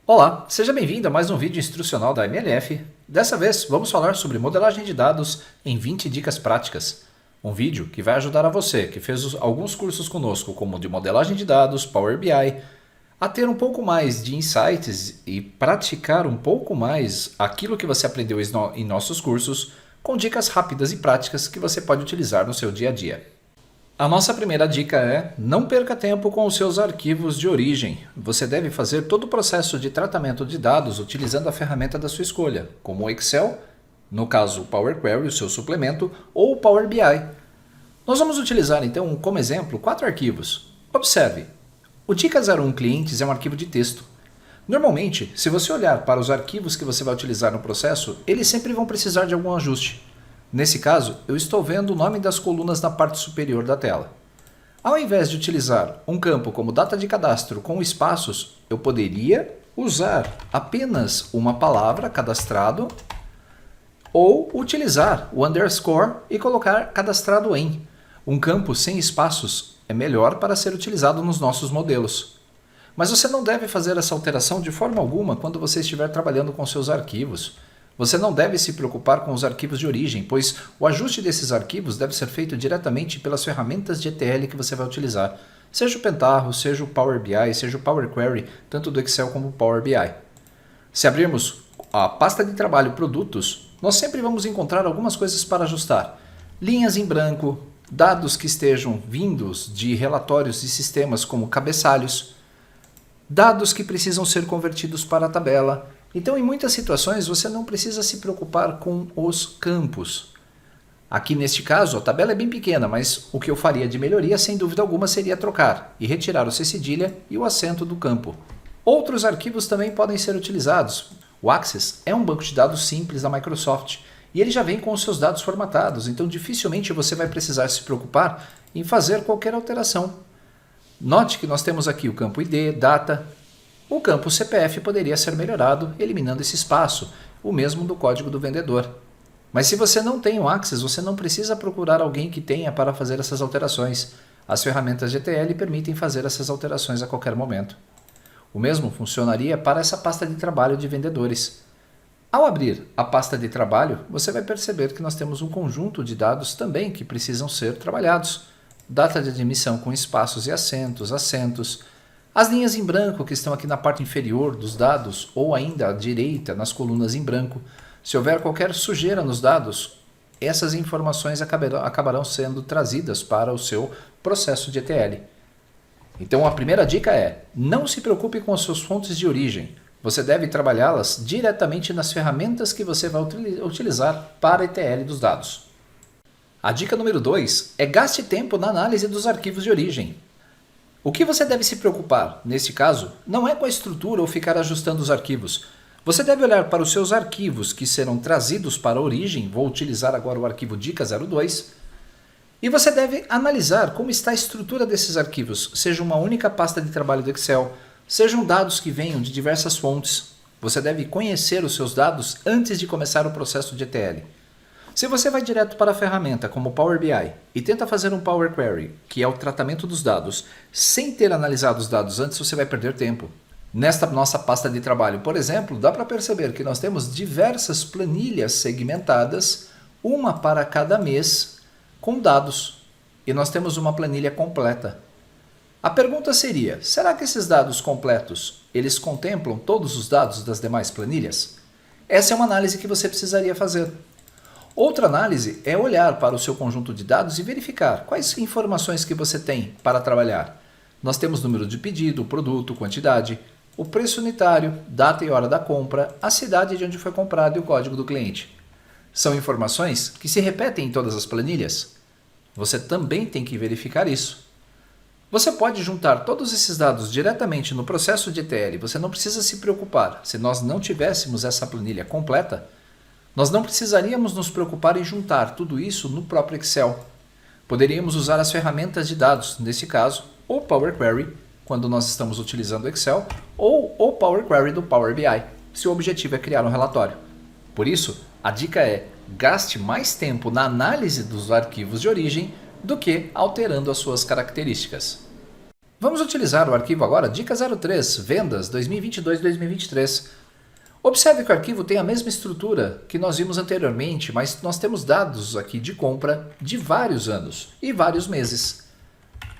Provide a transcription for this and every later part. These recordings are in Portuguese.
Olá, seja bem-vindo a mais um vídeo instrucional da MLF. Dessa vez, vamos falar sobre modelagem de dados em 20 dicas práticas. Um vídeo que vai ajudar a você que fez alguns cursos conosco, como de modelagem de dados, Power BI, a ter um pouco mais de insights e praticar um pouco mais aquilo que você aprendeu em nossos cursos, com dicas rápidas e práticas que você pode utilizar no seu dia a dia. A nossa primeira dica é: não perca tempo com os seus arquivos de origem. Você deve fazer todo o processo de tratamento de dados utilizando a ferramenta da sua escolha, como o Excel, no caso o Power Query, o seu suplemento, ou o Power BI. Nós vamos utilizar então como exemplo 4 arquivos. Observe, o Dica01 Clientes é um arquivo de texto. Normalmente, se você olhar para os arquivos que você vai utilizar no processo, eles sempre vão precisar de algum ajuste. Nesse caso, eu estou vendo o nome das colunas na parte superior da tela. Ao invés de utilizar um campo como data de cadastro com espaços, eu poderia usar apenas uma palavra cadastrado ou utilizar o underscore e colocar cadastrado em. Um campo sem espaços é melhor para ser utilizado nos nossos modelos. Mas você não deve fazer essa alteração de forma alguma quando você estiver trabalhando com seus arquivos. Você não deve se preocupar com os arquivos de origem, pois o ajuste desses arquivos deve ser feito diretamente pelas ferramentas de ETL que você vai utilizar, seja o Pentaho, seja o Power BI, seja o Power Query, tanto do Excel como do Power BI. Se abrirmos a pasta de trabalho Produtos, nós sempre vamos encontrar algumas coisas para ajustar. Linhas em branco, dados que estejam vindos de relatórios e sistemas como cabeçalhos, dados que precisam ser convertidos para a tabela. Então, em muitas situações, você não precisa se preocupar com os campos. Aqui, neste caso, a tabela é bem pequena, mas o que eu faria de melhoria, sem dúvida alguma, seria trocar e retirar o C cedilha e o acento do campo. Outros arquivos também podem ser utilizados. O Access é um banco de dados simples da Microsoft e ele já vem com os seus dados formatados, então dificilmente você vai precisar se preocupar em fazer qualquer alteração. Note que nós temos aqui o campo ID, data. O campo CPF poderia ser melhorado eliminando esse espaço, o mesmo do código do vendedor. Mas se você não tem o Access, você não precisa procurar alguém que tenha para fazer essas alterações. As ferramentas de ETL permitem fazer essas alterações a qualquer momento. O mesmo funcionaria para essa pasta de trabalho de vendedores. Ao abrir a pasta de trabalho, você vai perceber que nós temos um conjunto de dados também que precisam ser trabalhados. Data de admissão com espaços e acentos, as linhas em branco que estão aqui na parte inferior dos dados ou ainda à direita nas colunas em branco. Se houver qualquer sujeira nos dados, essas informações acabarão sendo trazidas para o seu processo de ETL. Então a primeira dica é: não se preocupe com as suas fontes de origem. Você deve trabalhá-las diretamente nas ferramentas que você vai utilizar para ETL dos dados. A dica número 2 é: gaste tempo na análise dos arquivos de origem. O que você deve se preocupar, neste caso, não é com a estrutura ou ficar ajustando os arquivos. Você deve olhar para os seus arquivos que serão trazidos para a origem, vou utilizar agora o arquivo Dica02, e você deve analisar como está a estrutura desses arquivos, seja uma única pasta de trabalho do Excel, sejam dados que venham de diversas fontes. Você deve conhecer os seus dados antes de começar o processo de ETL. Se você vai direto para a ferramenta como o Power BI e tenta fazer um Power Query, que é o tratamento dos dados, sem ter analisado os dados antes, você vai perder tempo. Nesta nossa pasta de trabalho, por exemplo, dá para perceber que nós temos diversas planilhas segmentadas, uma para cada mês, com dados. E nós temos uma planilha completa. A pergunta seria: será que esses dados completos, eles contemplam todos os dados das demais planilhas? Essa é uma análise que você precisaria fazer. Outra análise é olhar para o seu conjunto de dados e verificar quais informações que você tem para trabalhar. Nós temos número de pedido, produto, quantidade, o preço unitário, data e hora da compra, a cidade de onde foi comprado e o código do cliente. São informações que se repetem em todas as planilhas. Você também tem que verificar isso. Você pode juntar todos esses dados diretamente no processo de ETL. Você não precisa se preocupar. Se nós não tivéssemos essa planilha completa, nós não precisaríamos nos preocupar em juntar tudo isso no próprio Excel. Poderíamos usar as ferramentas de dados, nesse caso, ou Power Query, quando nós estamos utilizando o Excel, ou o Power Query do Power BI, se o objetivo é criar um relatório. Por isso, a dica é: gaste mais tempo na análise dos arquivos de origem do que alterando as suas características. Vamos utilizar o arquivo agora, dica 03, vendas 2022-2023. Observe que o arquivo tem a mesma estrutura que nós vimos anteriormente, mas nós temos dados aqui de compra de vários anos e vários meses.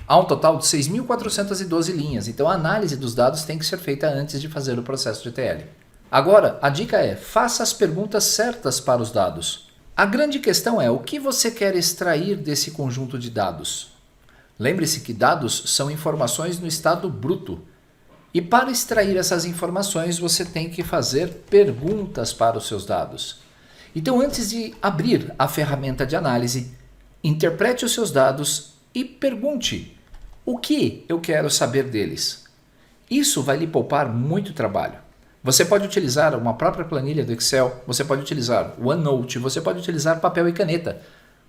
Há um total de 6.412 linhas, então a análise dos dados tem que ser feita antes de fazer o processo de ETL. Agora, a dica é, faça as perguntas certas para os dados. A grande questão é, o que você quer extrair desse conjunto de dados? Lembre-se que dados são informações no estado bruto. E para extrair essas informações, você tem que fazer perguntas para os seus dados. Então, antes de abrir a ferramenta de análise, interprete os seus dados e pergunte: o que eu quero saber deles? Isso vai lhe poupar muito trabalho. Você pode utilizar uma própria planilha do Excel, você pode utilizar o OneNote, você pode utilizar papel e caneta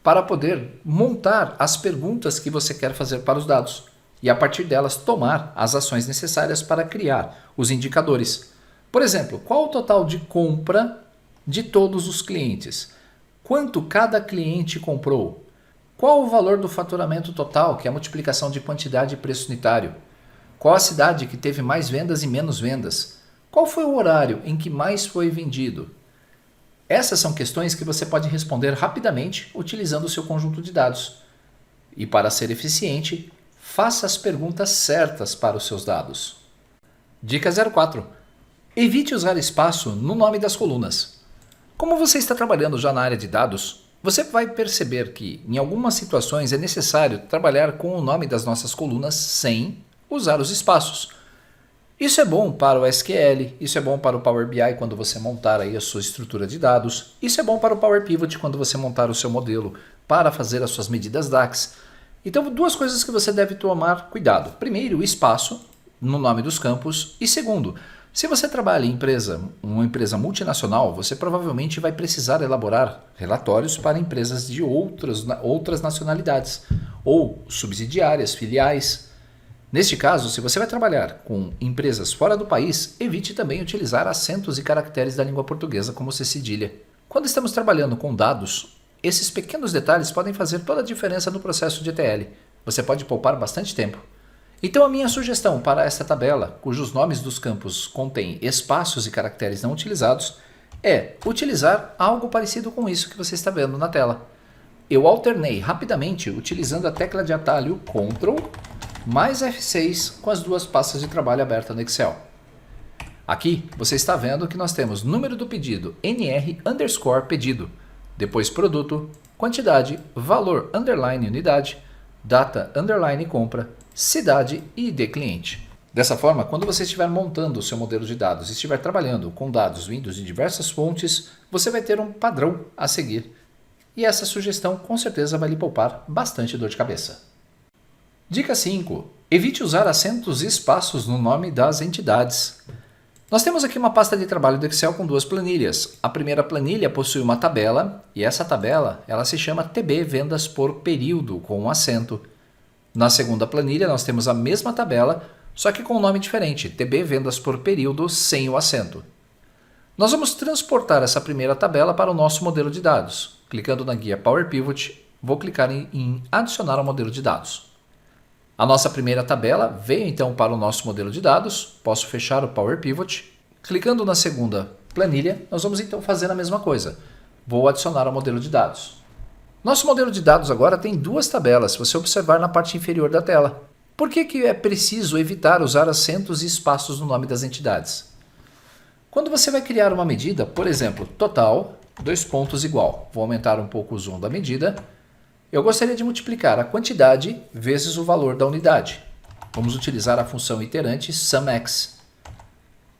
para poder montar as perguntas que você quer fazer para os dados e a partir delas tomar as ações necessárias para criar os indicadores. Por exemplo, qual o total de compra de todos os clientes? Quanto cada cliente comprou? Qual o valor do faturamento total, que é a multiplicação de quantidade e preço unitário? Qual a cidade que teve mais vendas e menos vendas? Qual foi o horário em que mais foi vendido? Essas são questões que você pode responder rapidamente utilizando o seu conjunto de dados. E para ser eficiente, faça as perguntas certas para os seus dados. Dica 04. Evite usar espaço no nome das colunas. Como você está trabalhando já na área de dados, você vai perceber que em algumas situações é necessário trabalhar com o nome das nossas colunas sem usar os espaços. Isso é bom para o SQL, isso é bom para o Power BI quando você montar aí a sua estrutura de dados, isso é bom para o Power Pivot quando você montar o seu modelo para fazer as suas medidas DAX. Então, duas coisas que você deve tomar cuidado. Primeiro, o espaço no nome dos campos e segundo, se você trabalha em uma empresa multinacional, você provavelmente vai precisar elaborar relatórios para empresas de outras nacionalidades ou subsidiárias, filiais. Neste caso, se você vai trabalhar com empresas fora do país, evite também utilizar acentos e caracteres da língua portuguesa como C cedilha. Quando estamos trabalhando com dados, esses pequenos detalhes podem fazer toda a diferença no processo de ETL. Você pode poupar bastante tempo. Então a minha sugestão para esta tabela, cujos nomes dos campos contêm espaços e caracteres não utilizados, é utilizar algo parecido com isso que você está vendo na tela. Eu alternei rapidamente utilizando a tecla de atalho Ctrl mais F6 com as duas pastas de trabalho abertas no Excel. Aqui você está vendo que nós temos número do pedido NR_pedido, depois produto, quantidade, valor underline unidade, data underline compra, cidade e ID cliente. Dessa forma, quando você estiver montando o seu modelo de dados e estiver trabalhando com dados vindos de diversas fontes, você vai ter um padrão a seguir. E essa sugestão com certeza vai lhe poupar bastante dor de cabeça. Dica 5. Evite usar acentos e espaços no nome das entidades. Nós temos aqui uma pasta de trabalho do Excel com duas planilhas. A primeira planilha possui uma tabela e essa tabela ela se chama TB Vendas por Período com um acento. Na segunda planilha nós temos a mesma tabela, só que com um nome diferente, TB Vendas por Período sem o acento. Nós vamos transportar essa primeira tabela para o nosso modelo de dados. Clicando na guia Power Pivot, vou clicar em Adicionar ao modelo de dados. A nossa primeira tabela veio então para o nosso modelo de dados, posso fechar o Power Pivot. Clicando na segunda planilha, nós vamos então fazer a mesma coisa. Vou adicionar ao modelo de dados. Nosso modelo de dados agora tem duas tabelas, se você observar na parte inferior da tela. Por que é preciso evitar usar acentos e espaços no nome das entidades? Quando você vai criar uma medida, por exemplo, total, igual. Vou aumentar um pouco o zoom da medida. Eu gostaria de multiplicar a quantidade vezes o valor da unidade. Vamos utilizar a função iterante SUMX.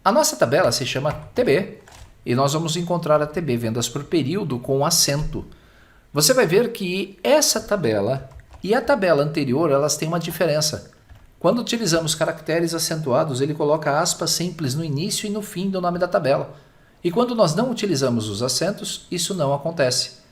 A nossa tabela se chama TB e nós vamos encontrar a TB vendas por período com acento. Você vai ver que essa tabela e a tabela anterior elas têm uma diferença. Quando utilizamos caracteres acentuados, ele coloca aspas simples no início e no fim do nome da tabela. E quando nós não utilizamos os acentos, isso não acontece.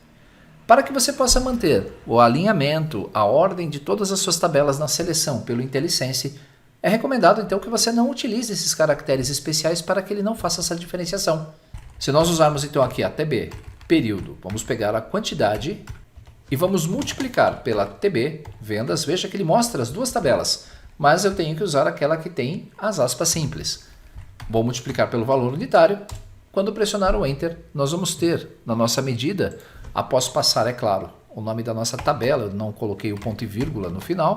Para que você possa manter o alinhamento, a ordem de todas as suas tabelas na seleção pelo IntelliSense, é recomendado então que você não utilize esses caracteres especiais para que ele não faça essa diferenciação. Se nós usarmos então aqui a TB, período, vamos pegar a quantidade e vamos multiplicar pela TB, vendas, veja que ele mostra as duas tabelas. mas eu tenho que usar aquela que tem as aspas simples. Vou multiplicar pelo valor unitário. Quando pressionar o Enter, nós vamos ter na nossa medida, após passar, é claro, o nome da nossa tabela, eu não coloquei o ponto e vírgula no final,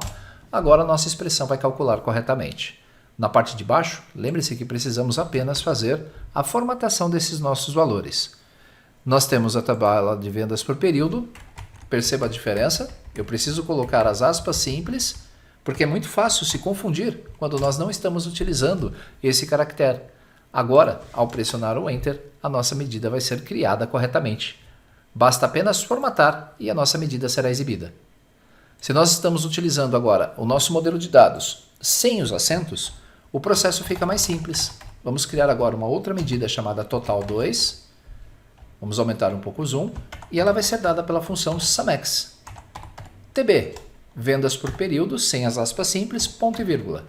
agora a nossa expressão vai calcular corretamente. Na parte de baixo, lembre-se que precisamos apenas fazer a formatação desses nossos valores. Nós temos a tabela de vendas por período, perceba a diferença, eu preciso colocar as aspas simples, porque é muito fácil se confundir quando nós não estamos utilizando esse caractere. Agora, ao pressionar o Enter, a nossa medida vai ser criada corretamente. Basta apenas formatar e a nossa medida será exibida. Se nós estamos utilizando agora o nosso modelo de dados sem os acentos, o processo fica mais simples. Vamos criar agora uma outra medida chamada total 2. Vamos aumentar um pouco o zoom e ela vai ser dada pela função SUMEX. TB, vendas por período sem as aspas simples, ponto e vírgula.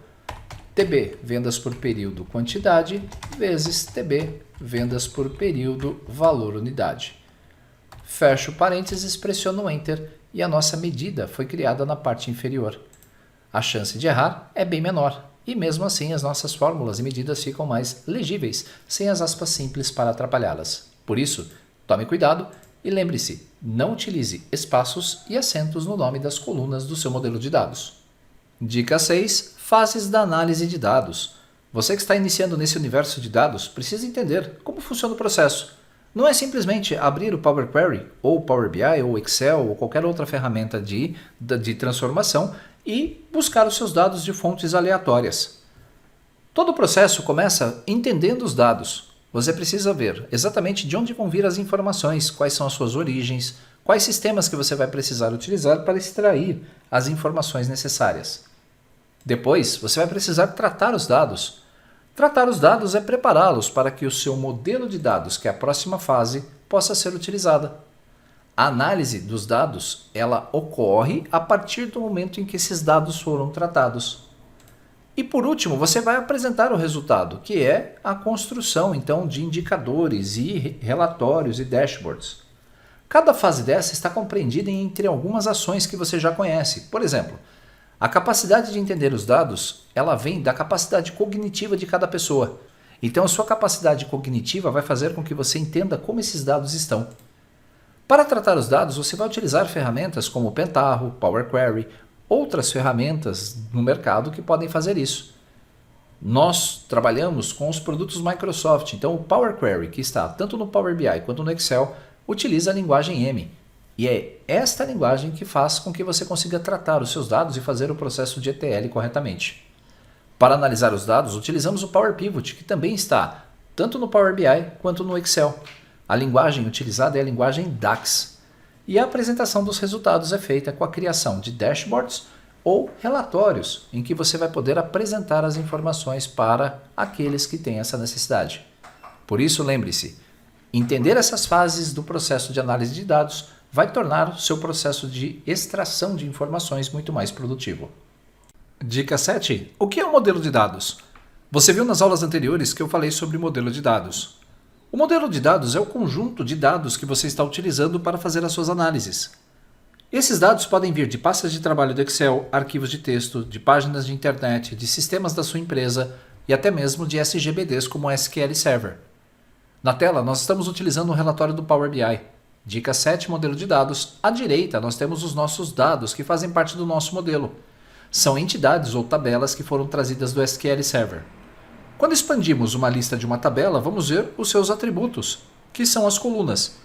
TB, vendas por período, quantidade, vezes TB, vendas por período, valor unidade. Fecho parênteses, pressiono Enter e a nossa medida foi criada na parte inferior. A chance de errar é bem menor e mesmo assim as nossas fórmulas e medidas ficam mais legíveis, sem as aspas simples para atrapalhá-las. Por isso, tome cuidado e lembre-se, não utilize espaços e acentos no nome das colunas do seu modelo de dados. Dica 6. Fases da análise de dados. Você que está iniciando nesse universo de dados precisa entender como funciona o processo. Não é simplesmente abrir o Power Query, ou Power BI, ou Excel, ou qualquer outra ferramenta de transformação e buscar os seus dados de fontes aleatórias. Todo o processo começa entendendo os dados. Você precisa ver exatamente de onde vão vir as informações, quais são as suas origens, quais sistemas que você vai precisar utilizar para extrair as informações necessárias. Depois, você vai precisar tratar os dados. Tratar os dados é prepará-los para que o seu modelo de dados, que é a próxima fase, possa ser utilizada. A análise dos dados, ela ocorre a partir do momento em que esses dados foram tratados. E por último, você vai apresentar o resultado, que é a construção então de indicadores e relatórios e dashboards. Cada fase dessa está compreendida entre algumas ações que você já conhece. Por exemplo, a capacidade de entender os dados, ela vem da capacidade cognitiva de cada pessoa. Então, a sua capacidade cognitiva vai fazer com que você entenda como esses dados estão. Para tratar os dados, você vai utilizar ferramentas como o Pentaho, Power Query, outras ferramentas no mercado que podem fazer isso. Nós trabalhamos com os produtos Microsoft, então o Power Query, que está tanto no Power BI quanto no Excel, utiliza a linguagem M. E é esta linguagem que faz com que você consiga tratar os seus dados e fazer o processo de ETL corretamente. Para analisar os dados, utilizamos o Power Pivot, que também está tanto no Power BI quanto no Excel. A linguagem utilizada é a linguagem DAX. E a apresentação dos resultados é feita com a criação de dashboards ou relatórios, em que você vai poder apresentar as informações para aqueles que têm essa necessidade. Por isso, lembre-se, entender essas fases do processo de análise de dados vai tornar o seu processo de extração de informações muito mais produtivo. Dica 7. O que é um modelo de dados? Você viu nas aulas anteriores que eu falei sobre modelo de dados. O modelo de dados é o conjunto de dados que você está utilizando para fazer as suas análises. Esses dados podem vir de pastas de trabalho do Excel, arquivos de texto, de páginas de internet, de sistemas da sua empresa e até mesmo de SGBDs como o SQL Server. Na tela, nós estamos utilizando um relatório do Power BI. Dica 7, modelo de dados. À direita, nós temos os nossos dados que fazem parte do nosso modelo. São entidades ou tabelas que foram trazidas do SQL Server. Quando expandimos uma lista de uma tabela, vamos ver os seus atributos, que são as colunas.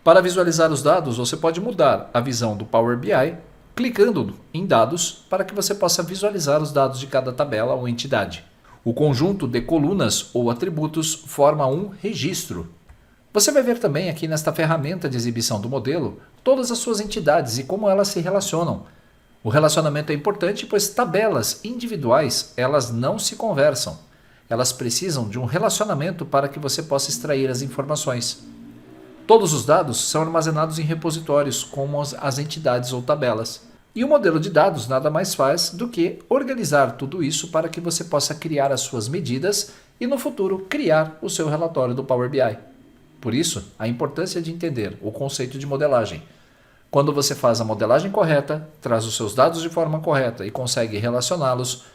Para visualizar os dados, você pode mudar a visão do Power BI, clicando em dados, para que você possa visualizar os dados de cada tabela ou entidade. O conjunto de colunas ou atributos forma um registro. Você vai ver também aqui nesta ferramenta de exibição do modelo todas as suas entidades e como elas se relacionam. O relacionamento é importante, pois tabelas individuais elas não se conversam. Elas precisam de um relacionamento para que você possa extrair as informações. Todos os dados são armazenados em repositórios, como as entidades ou tabelas. E o modelo de dados nada mais faz do que organizar tudo isso para que você possa criar as suas medidas e, no futuro, criar o seu relatório do Power BI. Por isso, a importância de entender o conceito de modelagem. Quando você faz a modelagem correta, traz os seus dados de forma correta e consegue relacioná-los,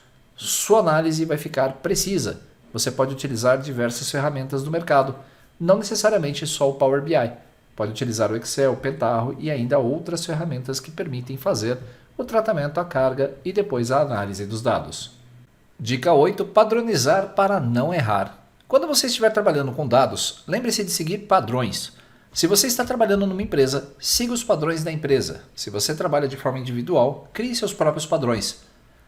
sua análise vai ficar precisa. Você pode utilizar diversas ferramentas do mercado, não necessariamente só o Power BI. Pode utilizar o Excel, o Pentaho e ainda outras ferramentas que permitem fazer o tratamento, a carga e depois a análise dos dados. Dica 8. Padronizar para não errar. Quando você estiver trabalhando com dados, lembre-se de seguir padrões. Se você está trabalhando numa empresa, siga os padrões da empresa. Se você trabalha de forma individual, crie seus próprios padrões.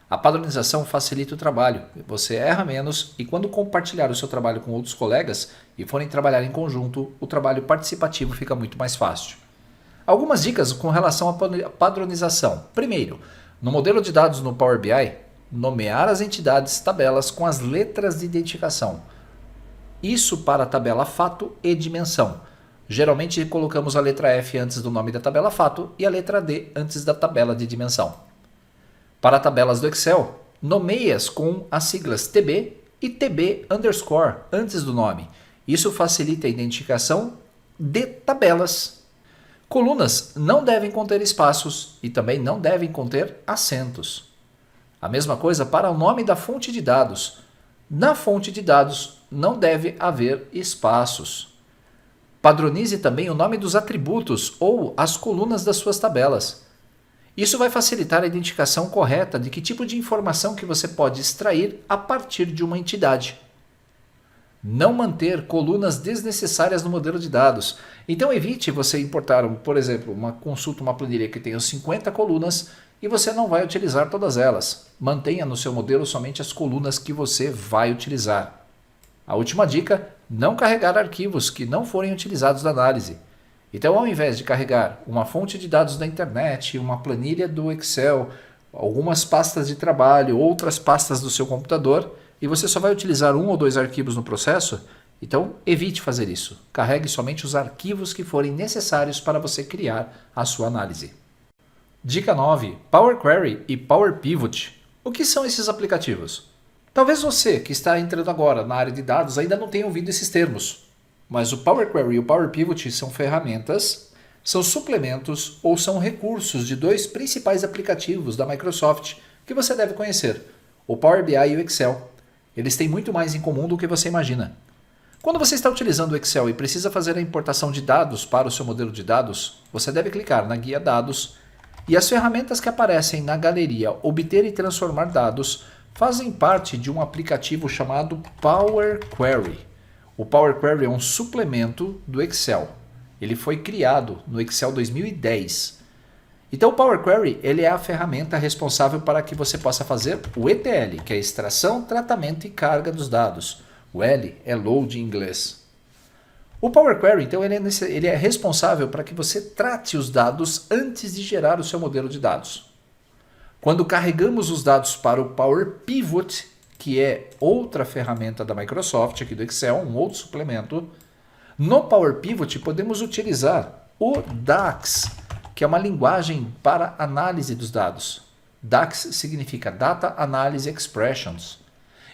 A padronização facilita o trabalho, você erra menos e quando compartilhar o seu trabalho com outros colegas e forem trabalhar em conjunto, o trabalho participativo fica muito mais fácil. Algumas dicas com relação à padronização. Primeiro, no modelo de dados no Power BI, nomear as entidades tabelas com as letras de identificação. Isso para a tabela fato e dimensão. Geralmente colocamos a letra F antes do nome da tabela fato e a letra D antes da tabela de dimensão. Para tabelas do Excel, nomeie-as com as siglas TB e TB underscore antes do nome. Isso facilita a identificação de tabelas. Colunas não devem conter espaços e também não devem conter acentos. A mesma coisa para o nome da fonte de dados. Na fonte de dados não deve haver espaços. Padronize também o nome dos atributos ou as colunas das suas tabelas. Isso vai facilitar a identificação correta de que tipo de informação que você pode extrair a partir de uma entidade. Não manter colunas desnecessárias no modelo de dados. Então evite você importar, por exemplo, uma consulta, uma planilha que tenha 50 colunas e você não vai utilizar todas elas. Mantenha no seu modelo somente as colunas que você vai utilizar. A última dica, não carregar arquivos que não forem utilizados na análise. Então, ao invés de carregar uma fonte de dados da internet, uma planilha do Excel, algumas pastas de trabalho, outras pastas do seu computador, e você só vai utilizar um ou dois arquivos no processo, então evite fazer isso. Carregue somente os arquivos que forem necessários para você criar a sua análise. Dica 9. Power Query e Power Pivot. O que são esses aplicativos? Talvez você, que está entrando agora na área de dados, ainda não tenha ouvido esses termos. Mas o Power Query e o Power Pivot são ferramentas, são suplementos ou são recursos de dois principais aplicativos da Microsoft que você deve conhecer, o Power BI e o Excel. Eles têm muito mais em comum do que você imagina. Quando você está utilizando o Excel e precisa fazer a importação de dados para o seu modelo de dados, você deve clicar na guia Dados e as ferramentas que aparecem na galeria Obter e Transformar Dados fazem parte de um aplicativo chamado Power Query. O Power Query é um suplemento do Excel. Ele foi criado no Excel 2010. Então o Power Query ele é a ferramenta responsável para que você possa fazer o ETL, que é extração, tratamento e carga dos dados. O L é load em inglês. O Power Query então, ele é responsável para que você trate os dados antes de gerar o seu modelo de dados. Quando carregamos os dados para o Power Pivot, que é outra ferramenta da Microsoft, aqui do Excel, um outro suplemento, no Power Pivot podemos utilizar o DAX, que é uma linguagem para análise dos dados. DAX significa Data Analysis Expressions.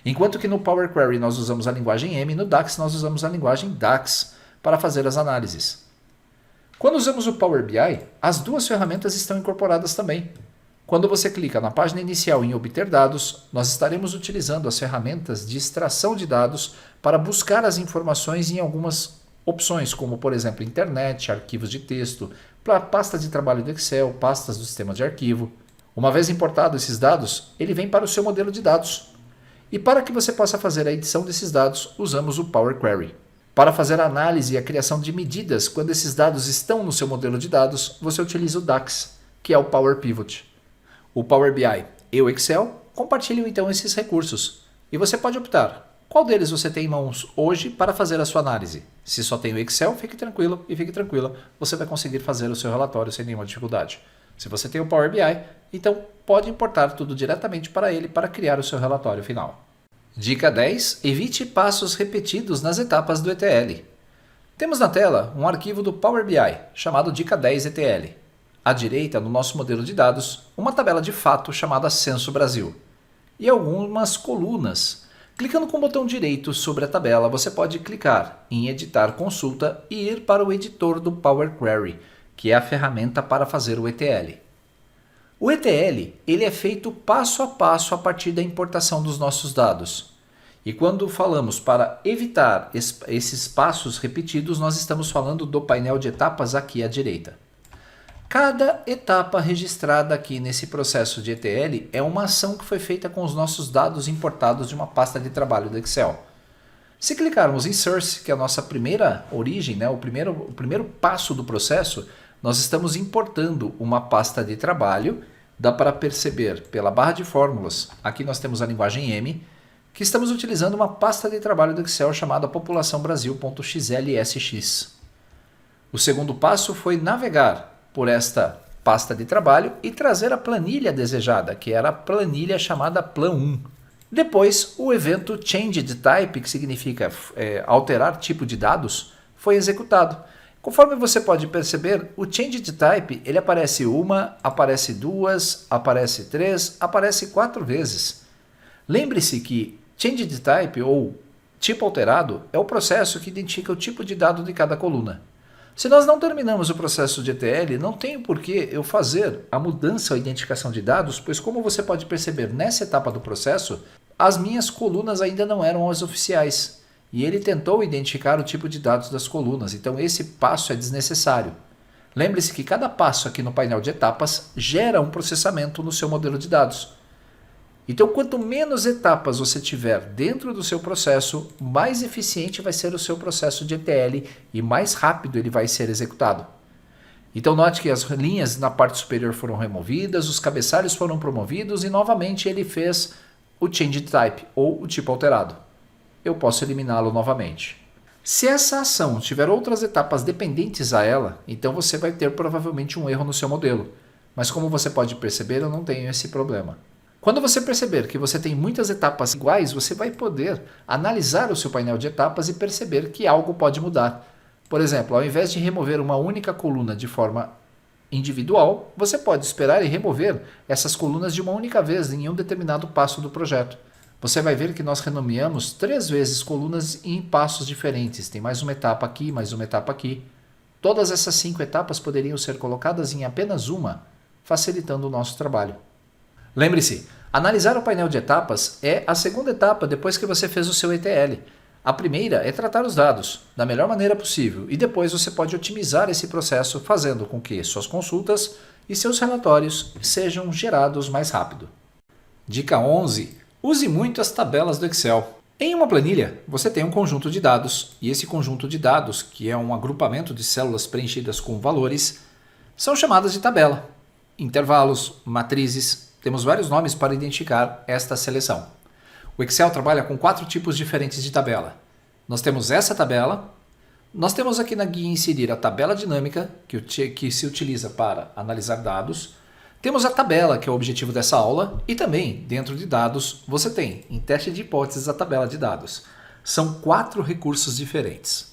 Enquanto que no Power Query nós usamos a linguagem M, no DAX nós usamos a linguagem DAX para fazer as análises. Quando usamos o Power BI, as duas ferramentas estão incorporadas também. Quando você clica na página inicial em Obter Dados, nós estaremos utilizando as ferramentas de extração de dados para buscar as informações em algumas opções, como por exemplo internet, arquivos de texto, pastas de trabalho do Excel, pastas do sistema de arquivo. Uma vez importados esses dados, ele vem para o seu modelo de dados. E para que você possa fazer a edição desses dados, usamos o Power Query. Para fazer a análise e a criação de medidas quando esses dados estão no seu modelo de dados, você utiliza o DAX, que é o Power Pivot. O Power BI e o Excel compartilham então esses recursos e você pode optar qual deles você tem em mãos hoje para fazer a sua análise. Se só tem o Excel, fique tranquilo e fique tranquila, você vai conseguir fazer o seu relatório sem nenhuma dificuldade. Se você tem o Power BI, então pode importar tudo diretamente para ele para criar o seu relatório final. Dica 10. Evite passos repetidos nas etapas do ETL. Temos na tela um arquivo do Power BI chamado Dica 10 ETL. À direita, no nosso modelo de dados, uma tabela de fato chamada Censo Brasil e algumas colunas. Clicando com o botão direito sobre a tabela, você pode clicar em Editar Consulta e ir para o editor do Power Query, que é a ferramenta para fazer o ETL. O ETL ele é feito passo a passo a partir da importação dos nossos dados. E quando falamos para evitar esses passos repetidos, nós estamos falando do painel de etapas aqui à direita. Cada etapa registrada aqui nesse processo de ETL é uma ação que foi feita com os nossos dados importados de uma pasta de trabalho do Excel. Se clicarmos em Source, que é a nossa primeira origem, né, o primeiro passo do processo, nós estamos importando uma pasta de trabalho. Dá para perceber pela barra de fórmulas, aqui nós temos a linguagem M, que estamos utilizando uma pasta de trabalho do Excel chamada populaçãobrasil.xlsx. O segundo passo foi navegar por esta pasta de trabalho e trazer a planilha desejada, que era a planilha chamada Plan1. Depois, o evento ChangeDType, que significa alterar tipo de dados, foi executado. Conforme você pode perceber, o ChangeDType ele aparece uma, aparece duas, aparece três, aparece 4 vezes. Lembre-se que ChangeDType, ou tipo alterado, é o processo que identifica o tipo de dado de cada coluna. Se nós não terminamos o processo de ETL, não tem por que eu fazer a mudança ou identificação de dados, pois como você pode perceber nessa etapa do processo, as minhas colunas ainda não eram as oficiais. E ele tentou identificar o tipo de dados das colunas, então esse passo é desnecessário. Lembre-se que cada passo aqui no painel de etapas gera um processamento no seu modelo de dados. Então, quanto menos etapas você tiver dentro do seu processo, mais eficiente vai ser o seu processo de ETL e mais rápido ele vai ser executado. Então, note que as linhas na parte superior foram removidas, os cabeçalhos foram promovidos e novamente ele fez o ChangeDType, ou o tipo alterado. Eu posso eliminá-lo novamente. Se essa ação tiver outras etapas dependentes a ela, então você vai ter provavelmente um erro no seu modelo. Mas como você pode perceber, eu não tenho esse problema. Quando você perceber que você tem muitas etapas iguais, você vai poder analisar o seu painel de etapas e perceber que algo pode mudar. Por exemplo, ao invés de remover uma única coluna de forma individual, você pode esperar e remover essas colunas de uma única vez em um determinado passo do projeto. Você vai ver que nós renomeamos 3 vezes colunas em passos diferentes. Tem mais uma etapa aqui, mais uma etapa aqui. Todas essas 5 etapas poderiam ser colocadas em apenas uma, facilitando o nosso trabalho. Lembre-se, analisar o painel de etapas é a segunda etapa depois que você fez o seu ETL. A primeira é tratar os dados da melhor maneira possível e depois você pode otimizar esse processo fazendo com que suas consultas e seus relatórios sejam gerados mais rápido. Dica 11. Use muito as tabelas do Excel. Em uma planilha, você tem um conjunto de dados e esse conjunto de dados, que é um agrupamento de células preenchidas com valores, são chamadas de tabela. Intervalos, matrizes, temos vários nomes para identificar esta seleção. O Excel trabalha com 4 tipos diferentes de tabela. Nós temos essa tabela, nós temos aqui na guia inserir a tabela dinâmica, que se utiliza para analisar dados. Temos a tabela, que é o objetivo dessa aula, e também, dentro de dados, você tem, em teste de hipóteses, a tabela de dados. São 4 recursos diferentes.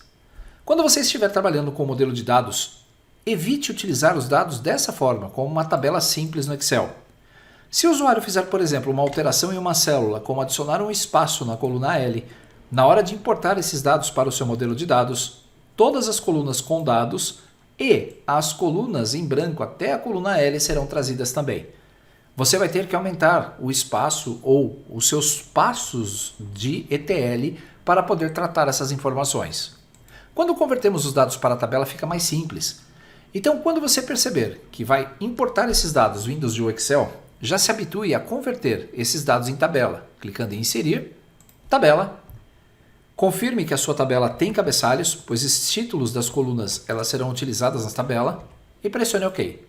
Quando você estiver trabalhando com o modelo de dados, evite utilizar os dados dessa forma, como uma tabela simples no Excel. Se o usuário fizer, por exemplo, uma alteração em uma célula, como adicionar um espaço na coluna L, na hora de importar esses dados para o seu modelo de dados, todas as colunas com dados e as colunas em branco até a coluna L serão trazidas também. Você vai ter que aumentar o espaço ou os seus passos de ETL para poder tratar essas informações. Quando convertemos os dados para a tabela, fica mais simples. Então, quando você perceber que vai importar esses dados vindos de um Excel, já se habitue a converter esses dados em tabela, clicando em Inserir, Tabela. Confirme que a sua tabela tem cabeçalhos, pois esses títulos das colunas elas serão utilizadas na tabela, e pressione OK.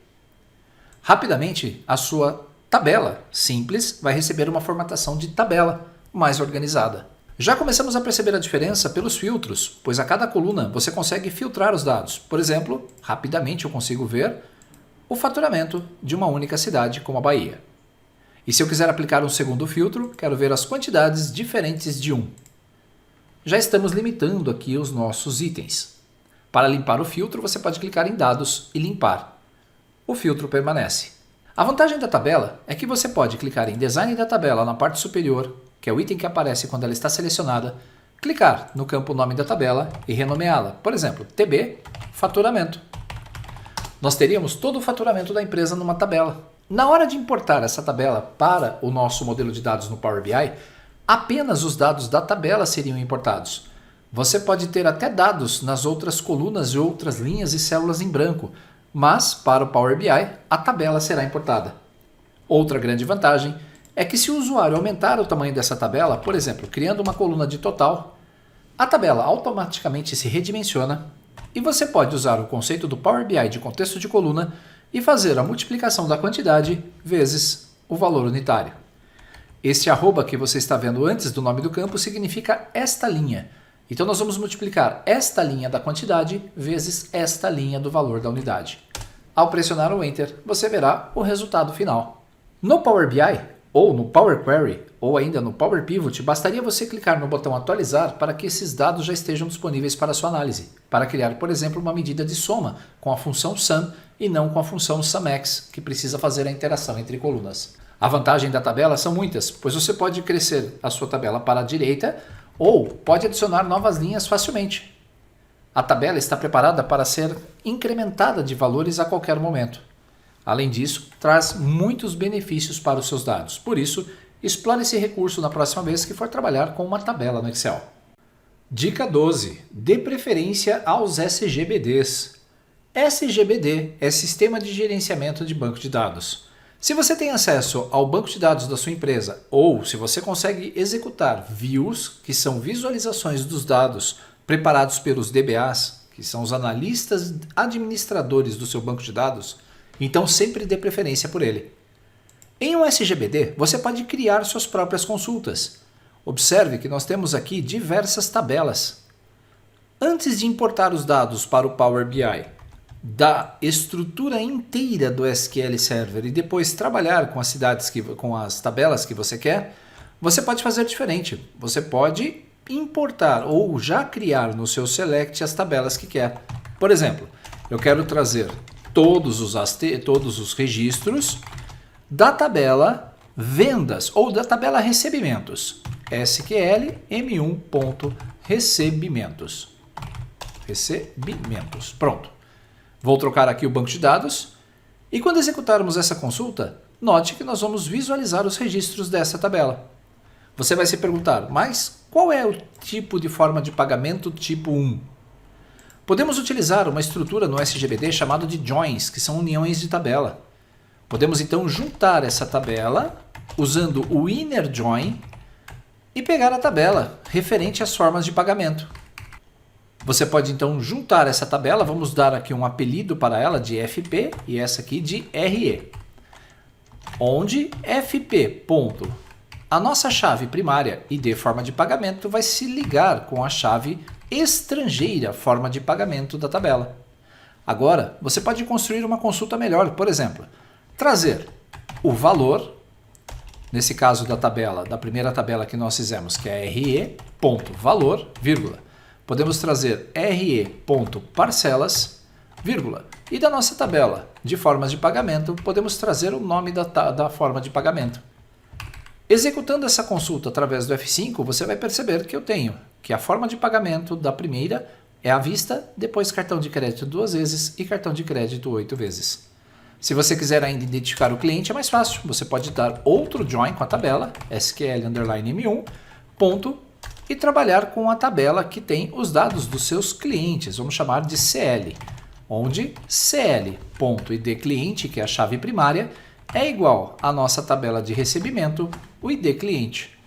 Rapidamente, a sua tabela simples vai receber uma formatação de tabela mais organizada. Já começamos a perceber a diferença pelos filtros, pois a cada coluna você consegue filtrar os dados. Por exemplo, rapidamente eu consigo ver o faturamento de uma única cidade como a Bahia. E se eu quiser aplicar um segundo filtro, quero ver as quantidades diferentes de um. Já estamos limitando aqui os nossos itens. Para limpar o filtro, você pode clicar em Dados e limpar. O filtro permanece. A vantagem da tabela é que você pode clicar em Design da tabela na parte superior, que é o item que aparece quando ela está selecionada, clicar no campo Nome da tabela e renomeá-la. Por exemplo, TB Faturamento. Nós teríamos todo o faturamento da empresa numa tabela. Na hora de importar essa tabela para o nosso modelo de dados no Power BI, apenas os dados da tabela seriam importados. Você pode ter até dados nas outras colunas e outras linhas e células em branco, mas para o Power BI a tabela será importada. Outra grande vantagem é que se o usuário aumentar o tamanho dessa tabela, por exemplo, criando uma coluna de total, a tabela automaticamente se redimensiona e você pode usar o conceito do Power BI de contexto de coluna e fazer a multiplicação da quantidade vezes o valor unitário. Este arroba que você está vendo antes do nome do campo significa esta linha. Então nós vamos multiplicar esta linha da quantidade vezes esta linha do valor da unidade. Ao pressionar o Enter, você verá o resultado final. No Power BI, ou no Power Query, ou ainda no Power Pivot, bastaria você clicar no botão Atualizar para que esses dados já estejam disponíveis para sua análise, para criar, por exemplo, uma medida de soma com a função Sum e não com a função SumX, que precisa fazer a interação entre colunas. A vantagem da tabela são muitas, pois você pode crescer a sua tabela para a direita ou pode adicionar novas linhas facilmente. A tabela está preparada para ser incrementada de valores a qualquer momento. Além disso, traz muitos benefícios para os seus dados. Por isso, explore esse recurso na próxima vez que for trabalhar com uma tabela no Excel. Dica 12. Dê preferência aos SGBDs. SGBD é Sistema de Gerenciamento de Banco de Dados. Se você tem acesso ao banco de dados da sua empresa ou se você consegue executar views, que são visualizações dos dados preparados pelos DBAs, que são os analistas administradores do seu banco de dados, então sempre dê preferência por ele. Em um SGBD, você pode criar suas próprias consultas. Observe que nós temos aqui diversas tabelas. Antes de importar os dados para o Power BI, da estrutura inteira do SQL Server e depois trabalhar com as tabelas que você quer, você pode fazer diferente. Você pode importar ou já criar no seu Select as tabelas que quer. Por exemplo, eu quero trazer todos os registros da tabela vendas ou da tabela recebimentos. SQL M1.recebimentos. Recebimentos. Pronto. Vou trocar aqui o banco de dados e quando executarmos essa consulta, note que nós vamos visualizar os registros dessa tabela. Você vai se perguntar, mas qual é o tipo de forma de pagamento tipo 1? Podemos utilizar uma estrutura no SGBD chamada de joins, que são uniões de tabela. Podemos então juntar essa tabela usando o inner join e pegar a tabela referente às formas de pagamento. Você pode então juntar essa tabela, vamos dar aqui um apelido para ela de FP e essa aqui de RE. Onde FP. A nossa chave primária ID forma de pagamento vai se ligar com a chave estrangeira forma de pagamento da tabela. Agora, você pode construir uma consulta melhor, por exemplo, trazer o valor, nesse caso da tabela, da primeira tabela que nós fizemos, que é RE.valor, vírgula. Podemos trazer RE.parcelas, vírgula. E da nossa tabela de formas de pagamento, podemos trazer o nome da forma de pagamento. Executando essa consulta através do F5, você vai perceber que eu tenho que a forma de pagamento da primeira é à vista, depois cartão de crédito 2 vezes e cartão de crédito 8 vezes. Se você quiser ainda identificar o cliente, é mais fácil. Você pode dar outro join com a tabela, SQL_M1, ponto, e trabalhar com a tabela que tem os dados dos seus clientes, vamos chamar de CL, onde CL.id cliente, que é a chave primária, é igual à nossa tabela de recebimento, o ID cliente.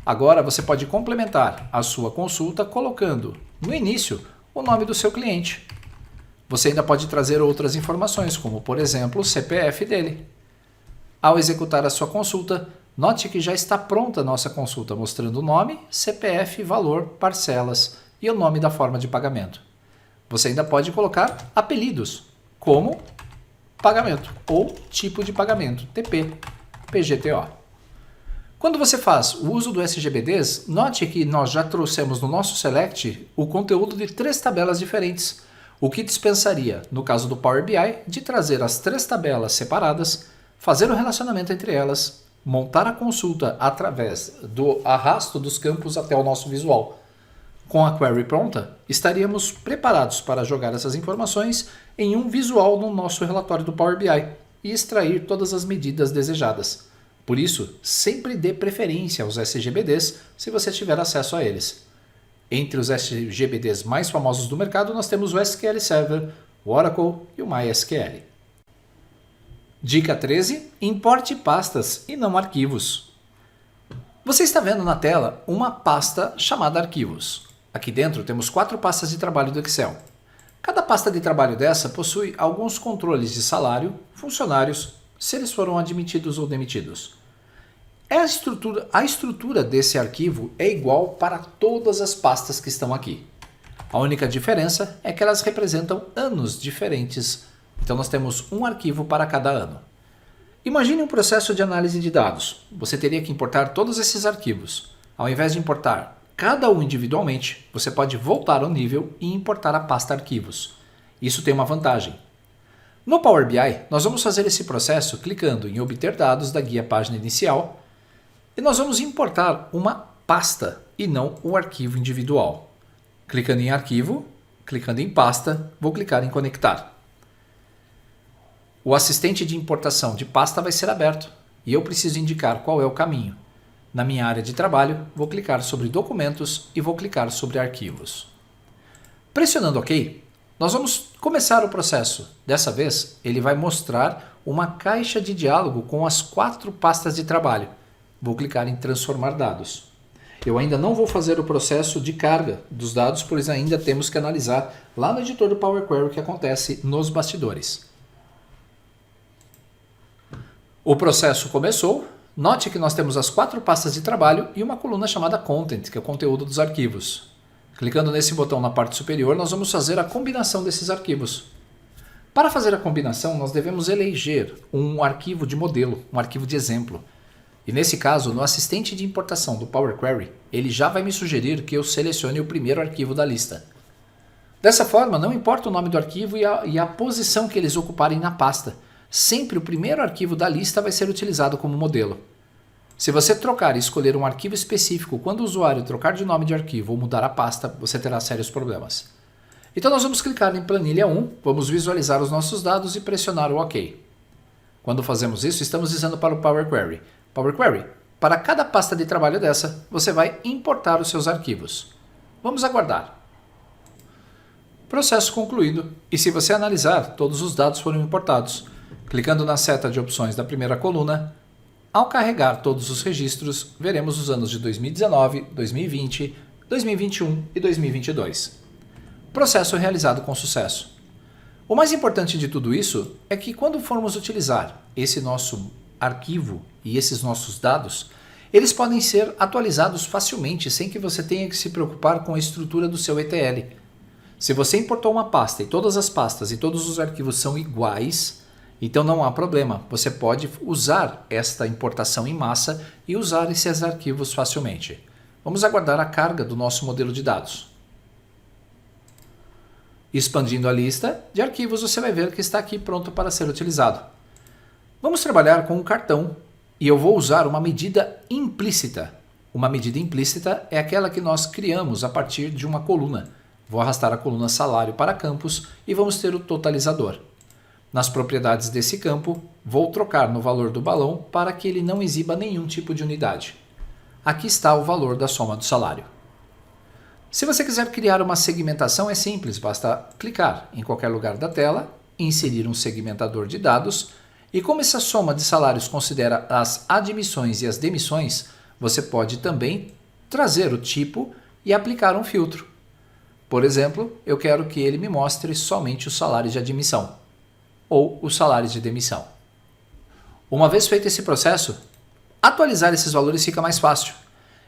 Agora você pode complementar a sua consulta colocando no início o nome do seu cliente. Você ainda pode trazer outras informações, como por exemplo o CPF dele. Ao executar a sua consulta, note que já está pronta a nossa consulta, mostrando o nome, CPF, valor, parcelas e o nome da forma de pagamento. Você ainda pode colocar apelidos, como pagamento ou tipo de pagamento, TP, PGTO. Quando você faz o uso do SGBDs, note que nós já trouxemos no nosso Select o conteúdo de 3 tabelas diferentes, o que dispensaria, no caso do Power BI, de trazer as 3 tabelas separadas, fazer o relacionamento entre elas, montar a consulta através do arrasto dos campos até o nosso visual. Com a query pronta, estaríamos preparados para jogar essas informações em um visual no nosso relatório do Power BI. e extrair todas as medidas desejadas. Por isso, sempre dê preferência aos SGBDs se você tiver acesso a eles. Entre os SGBDs mais famosos do mercado, nós temos o SQL Server, o Oracle e o MySQL. Dica 13. Importe pastas e não arquivos. Você está vendo na tela uma pasta chamada Arquivos. Aqui dentro temos 4 pastas de trabalho do Excel. Cada pasta de trabalho dessa possui alguns controles de salário, funcionários, se eles foram admitidos ou demitidos. A estrutura desse arquivo é igual para todas as pastas que estão aqui. A única diferença é que elas representam anos diferentes. Então nós temos um arquivo para cada ano. Imagine um processo de análise de dados. Você teria que importar todos esses arquivos. Ao invés de importar cada um individualmente, você pode voltar ao nível e importar a pasta arquivos. Isso tem uma vantagem. No Power BI, nós vamos fazer esse processo clicando em obter dados da guia página inicial e nós vamos importar uma pasta e não o arquivo individual. Clicando em arquivo, clicando em pasta, vou clicar em conectar. O assistente de importação de pasta vai ser aberto e eu preciso indicar qual é o caminho. Na minha área de trabalho, vou clicar sobre documentos e vou clicar sobre arquivos. Pressionando OK, nós vamos começar o processo. Dessa vez, ele vai mostrar uma caixa de diálogo com as 4 pastas de trabalho. Vou clicar em transformar dados. Eu ainda não vou fazer o processo de carga dos dados, pois ainda temos que analisar lá no editor do Power Query o que acontece nos bastidores. O processo começou. Note que nós temos as 4 pastas de trabalho e uma coluna chamada Content, que é o conteúdo dos arquivos. Clicando nesse botão na parte superior, nós vamos fazer a combinação desses arquivos. Para fazer a combinação, nós devemos eleger um arquivo de modelo, um arquivo de exemplo. E nesse caso, no assistente de importação do Power Query, ele já vai me sugerir que eu selecione o primeiro arquivo da lista. Dessa forma, não importa o nome do arquivo e a posição que eles ocuparem na pasta. Sempre o primeiro arquivo da lista vai ser utilizado como modelo. Se você trocar e escolher um arquivo específico quando o usuário trocar de nome de arquivo ou mudar a pasta, você terá sérios problemas. Então nós vamos clicar em planilha 1, vamos visualizar os nossos dados e pressionar o OK. Quando fazemos isso, estamos dizendo para o Power Query: Power Query, para cada pasta de trabalho dessa, você vai importar os seus arquivos. Vamos aguardar. Processo concluído. E se você analisar, todos os dados foram importados. Clicando na seta de opções da primeira coluna, ao carregar todos os registros, veremos os anos de 2019, 2020, 2021 e 2022. Processo realizado com sucesso. O mais importante de tudo isso é que quando formos utilizar esse nosso arquivo e esses nossos dados, eles podem ser atualizados facilmente sem que você tenha que se preocupar com a estrutura do seu ETL. Se você importou uma pasta e todas as pastas e todos os arquivos são iguais, então não há problema, você pode usar esta importação em massa e usar esses arquivos facilmente. Vamos aguardar a carga do nosso modelo de dados. Expandindo a lista de arquivos, você vai ver que está aqui pronto para ser utilizado. Vamos trabalhar com um cartão e eu vou usar uma medida implícita. Uma medida implícita é aquela que nós criamos a partir de uma coluna. Vou arrastar a coluna salário para campos e vamos ter o totalizador. Nas propriedades desse campo, vou trocar no valor do balão para que ele não exiba nenhum tipo de unidade. Aqui está o valor da soma do salário. Se você quiser criar uma segmentação, é simples, basta clicar em qualquer lugar da tela, inserir um segmentador de dados, e como essa soma de salários considera as admissões e as demissões, você pode também trazer o tipo e aplicar um filtro. Por exemplo, eu quero que ele me mostre somente os salários de admissão ou os salários de demissão. Uma vez feito esse processo, atualizar esses valores fica mais fácil.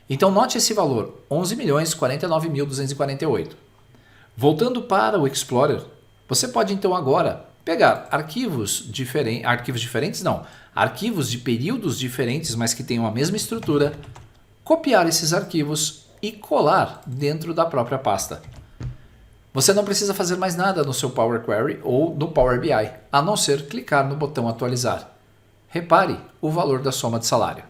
Então note esse valor, 11.049.248. Voltando para o Explorer, você pode então agora pegar arquivos de períodos diferentes, mas que tenham a mesma estrutura, copiar esses arquivos e colar dentro da própria pasta. Você não precisa fazer mais nada no seu Power Query ou no Power BI, a não ser clicar no botão atualizar. Repare o valor da soma de salário.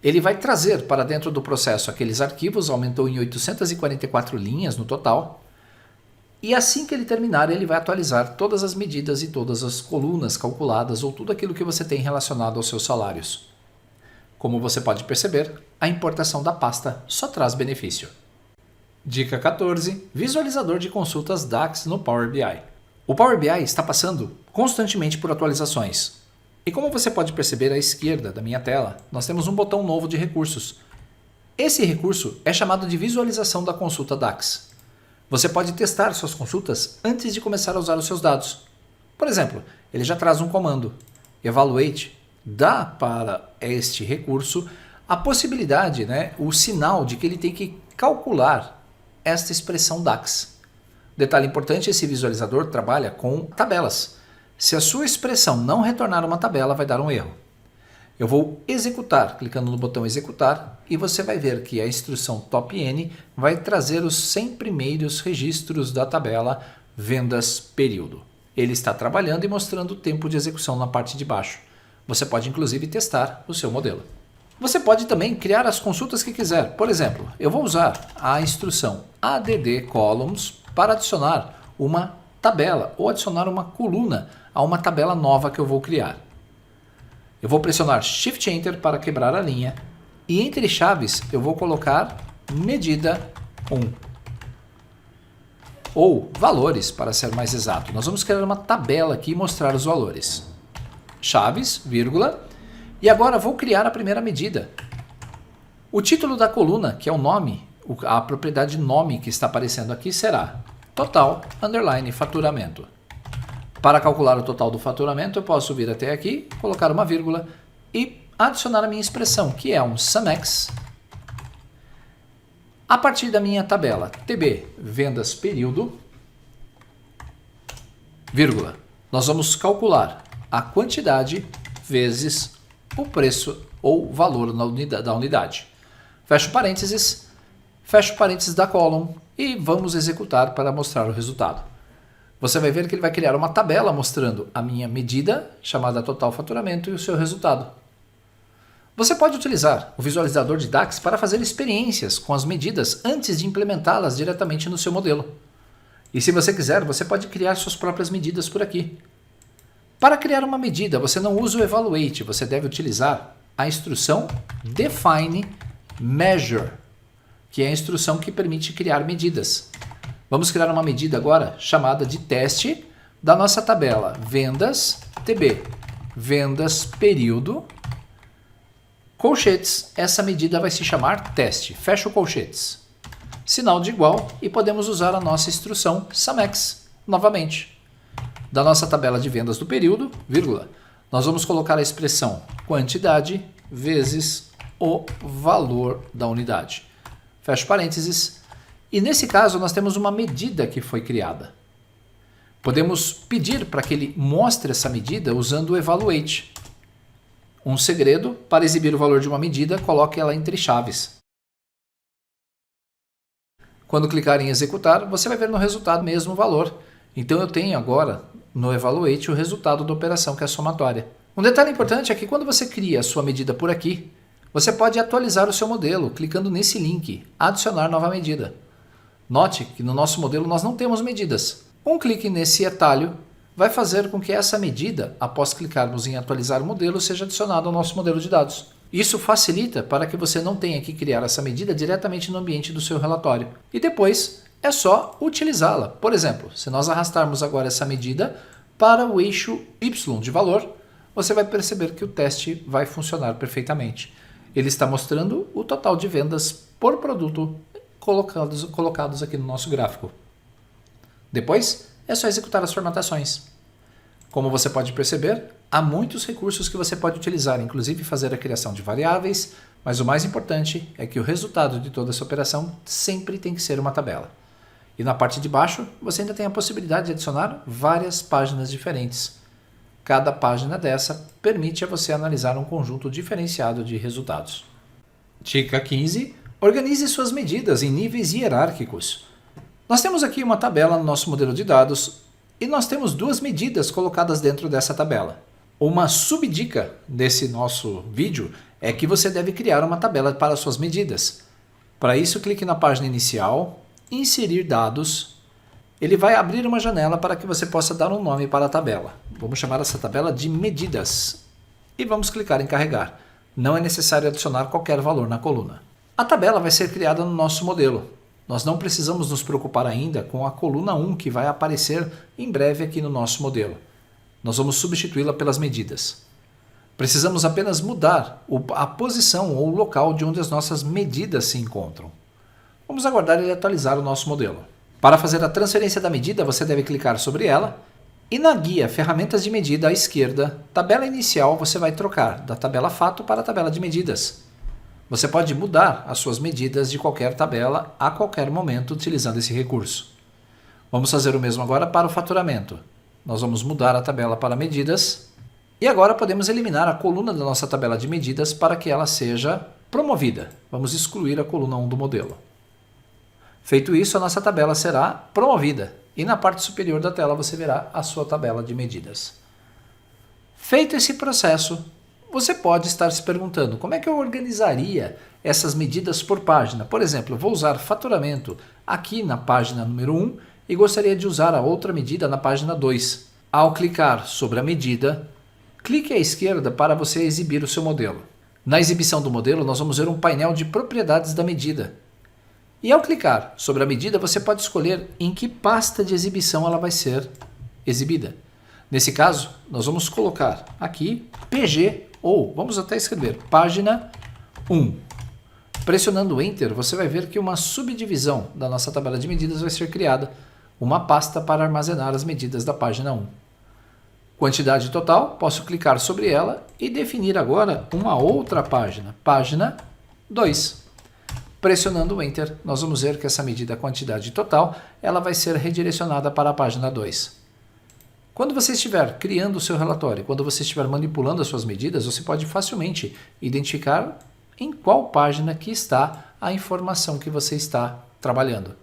Ele vai trazer para dentro do processo aqueles arquivos, aumentou em 844 linhas no total. E assim que ele terminar, ele vai atualizar todas as medidas e todas as colunas calculadas ou tudo aquilo que você tem relacionado aos seus salários. Como você pode perceber, a importação da pasta só traz benefício. Dica 14. Visualizador de consultas DAX no Power BI. O Power BI está passando constantemente por atualizações. E como você pode perceber à esquerda da minha tela, nós temos um botão novo de recursos. Esse recurso é chamado de visualização da consulta DAX. Você pode testar suas consultas antes de começar a usar os seus dados. Por exemplo, ele já traz um comando, evaluate, dá para este recurso a possibilidade, o sinal de que ele tem que calcular esta expressão DAX. Detalhe importante, esse visualizador trabalha com tabelas. Se a sua expressão não retornar uma tabela, vai dar um erro. Eu vou executar, clicando no botão executar, e você vai ver que a instrução top N vai trazer os 100 primeiros registros da tabela vendas período. Ele está trabalhando e mostrando o tempo de execução na parte de baixo. Você pode inclusive testar o seu modelo. Você pode também criar as consultas que quiser. Por exemplo, eu vou usar a instrução add columns para adicionar uma tabela ou adicionar uma coluna a uma tabela nova que eu vou criar. Eu vou pressionar Shift Enter para quebrar a linha e entre chaves eu vou colocar medida 1 ou valores, para ser mais exato. Nós vamos criar uma tabela aqui e mostrar os valores. Chaves, vírgula, e agora vou criar a primeira medida. O título da coluna, que é o nome, a propriedade nome que está aparecendo aqui será total underline faturamento. Para calcular o total do faturamento, eu posso vir até aqui, colocar uma vírgula e adicionar a minha expressão, que é um SUMEX, a partir da minha tabela TB vendas período, vírgula. Nós vamos calcular a quantidade vezes o preço ou valor da unidade. Fecho parênteses da column e vamos executar para mostrar o resultado. Você vai ver que ele vai criar uma tabela mostrando a minha medida, chamada total faturamento, e o seu resultado. Você pode utilizar o visualizador de DAX para fazer experiências com as medidas antes de implementá-las diretamente no seu modelo. E se você quiser, você pode criar suas próprias medidas por aqui. Para criar uma medida, você não usa o evaluate, você deve utilizar a instrução define measure, que é a instrução que permite criar medidas. Vamos criar uma medida agora chamada de teste da nossa tabela vendas TB, vendas período, colchetes. Essa medida vai se chamar teste. Fecha o colchetes. Sinal de igual e podemos usar a nossa instrução SUMEX novamente. Da nossa tabela de vendas do período, vírgula, nós vamos colocar a expressão quantidade vezes o valor da unidade. Fecha parênteses. E nesse caso nós temos uma medida que foi criada. Podemos pedir para que ele mostre essa medida usando o evaluate. Um segredo, para exibir o valor de uma medida, coloque ela entre chaves. Quando clicar em executar, você vai ver no resultado o mesmo valor. Então eu tenho agora no evaluate o resultado da operação, que é a somatória. Um detalhe importante é que quando você cria a sua medida por aqui, você pode atualizar o seu modelo clicando nesse link, adicionar nova medida. Note que no nosso modelo nós não temos medidas. Um clique nesse atalho vai fazer com que essa medida, após clicarmos em atualizar o modelo, seja adicionada ao nosso modelo de dados. Isso facilita para que você não tenha que criar essa medida diretamente no ambiente do seu relatório. E depois é só utilizá-la. Por exemplo, se nós arrastarmos agora essa medida para o eixo Y de valor, você vai perceber que o teste vai funcionar perfeitamente. Ele está mostrando o total de vendas por produto colocados aqui no nosso gráfico. Depois, é só executar as formatações. Como você pode perceber, há muitos recursos que você pode utilizar, inclusive fazer a criação de variáveis, mas o mais importante é que o resultado de toda essa operação sempre tem que ser uma tabela. E na parte de baixo, você ainda tem a possibilidade de adicionar várias páginas diferentes. Cada página dessa permite a você analisar um conjunto diferenciado de resultados. Dica 15. Organize suas medidas em níveis hierárquicos. Nós temos aqui uma tabela no nosso modelo de dados e nós temos duas medidas colocadas dentro dessa tabela. Uma subdica desse nosso vídeo é que você deve criar uma tabela para suas medidas. Para isso, clique na página inicial, inserir dados ele vai abrir uma janela para que você possa dar um nome para a tabela. Vamos chamar essa tabela de medidas. E vamos clicar em carregar. Não é necessário adicionar qualquer valor na coluna. A tabela vai ser criada no nosso modelo. Nós não precisamos nos preocupar ainda com a coluna 1 que vai aparecer em breve aqui no nosso modelo. Nós vamos substituí-la pelas medidas. Precisamos apenas mudar a posição ou o local de onde as nossas medidas se encontram. Vamos aguardar ele atualizar o nosso modelo. Para fazer a transferência da medida, você deve clicar sobre ela e na guia Ferramentas de Medida à esquerda, Tabela Inicial, você vai trocar da tabela fato para a tabela de medidas. Você pode mudar as suas medidas de qualquer tabela a qualquer momento utilizando esse recurso. Vamos fazer o mesmo agora para o faturamento. Nós vamos mudar a tabela para medidas e agora podemos eliminar a coluna da nossa tabela de medidas para que ela seja promovida. Vamos excluir a coluna 1 do modelo. Feito isso, a nossa tabela será promovida e na parte superior da tela você verá a sua tabela de medidas. Feito esse processo, você pode estar se perguntando como é que eu organizaria essas medidas por página. Por exemplo, eu vou usar faturamento aqui na página número 1 e gostaria de usar a outra medida na página 2. Ao clicar sobre a medida, clique à esquerda para você exibir o seu modelo. Na exibição do modelo, nós vamos ver um painel de propriedades da medida. E ao clicar sobre a medida, você pode escolher em que pasta de exibição ela vai ser exibida. Nesse caso, nós vamos colocar aqui PG ou vamos até escrever página 1. Pressionando Enter, você vai ver que uma subdivisão da nossa tabela de medidas vai ser criada, uma pasta para armazenar as medidas da página 1. Quantidade total, posso clicar sobre ela e definir agora uma outra página, página 2. Pressionando Enter, nós vamos ver que essa medida quantidade total, ela vai ser redirecionada para a página 2. Quando você estiver criando o seu relatório, quando você estiver manipulando as suas medidas, você pode facilmente identificar em qual página que está a informação que você está trabalhando.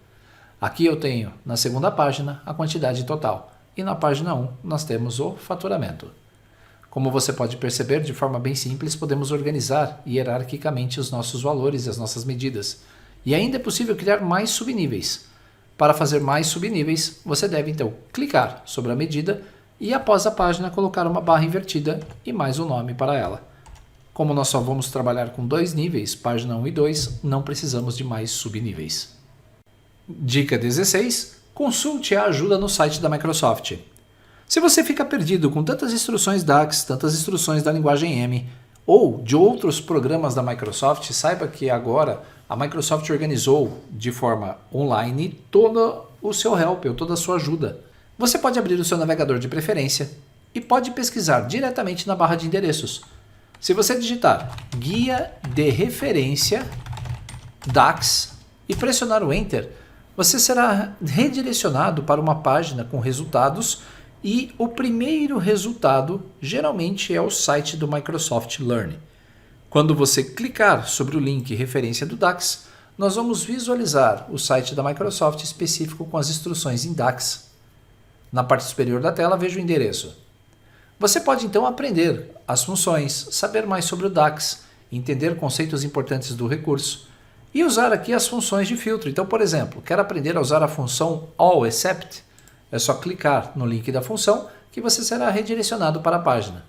Aqui eu tenho, na segunda página, a quantidade total. E na página 1, nós temos o faturamento. Como você pode perceber, de forma bem simples, podemos organizar hierarquicamente os nossos valores e as nossas medidas. E ainda é possível criar mais subníveis. Para fazer mais subníveis, você deve então clicar sobre a medida e após a página colocar uma barra invertida e mais um nome para ela. Como nós só vamos trabalhar com 2 níveis, página 1 e 2, não precisamos de mais subníveis. Dica 16. Consulte a ajuda no site da Microsoft. Se você fica perdido com tantas instruções DAX, tantas instruções da linguagem M ou de outros programas da Microsoft, saiba que agora a Microsoft organizou de forma online todo o seu help, ou toda a sua ajuda. Você pode abrir o seu navegador de preferência e pode pesquisar diretamente na barra de endereços. Se você digitar Guia de Referência DAX e pressionar o Enter, você será redirecionado para uma página com resultados e o primeiro resultado geralmente é o site do Microsoft Learn. Quando você clicar sobre o link referência do DAX, nós vamos visualizar o site da Microsoft específico com as instruções em DAX. Na parte superior da tela veja o endereço. Você pode então aprender as funções, saber mais sobre o DAX, entender conceitos importantes do recurso e usar aqui as funções de filtro. Então, por exemplo, quer aprender a usar a função All Except? É só clicar no link da função que você será redirecionado para a página.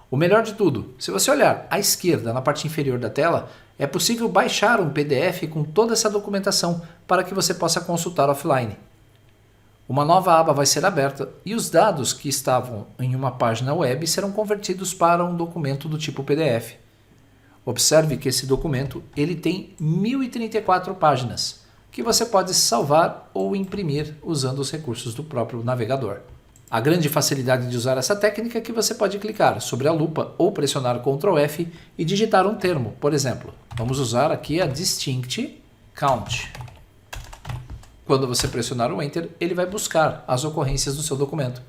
O melhor de tudo, se você olhar à esquerda na parte inferior da tela, é possível baixar um PDF com toda essa documentação para que você possa consultar offline. Uma nova aba vai ser aberta e os dados que estavam em uma página web serão convertidos para um documento do tipo PDF. Observe que esse documento ele tem 1034 páginas, que você pode salvar ou imprimir usando os recursos do próprio navegador. A grande facilidade de usar essa técnica é que você pode clicar sobre a lupa ou pressionar Ctrl F e digitar um termo. Por exemplo, vamos usar aqui a Distinct Count. Quando você pressionar o Enter, ele vai buscar as ocorrências do seu documento.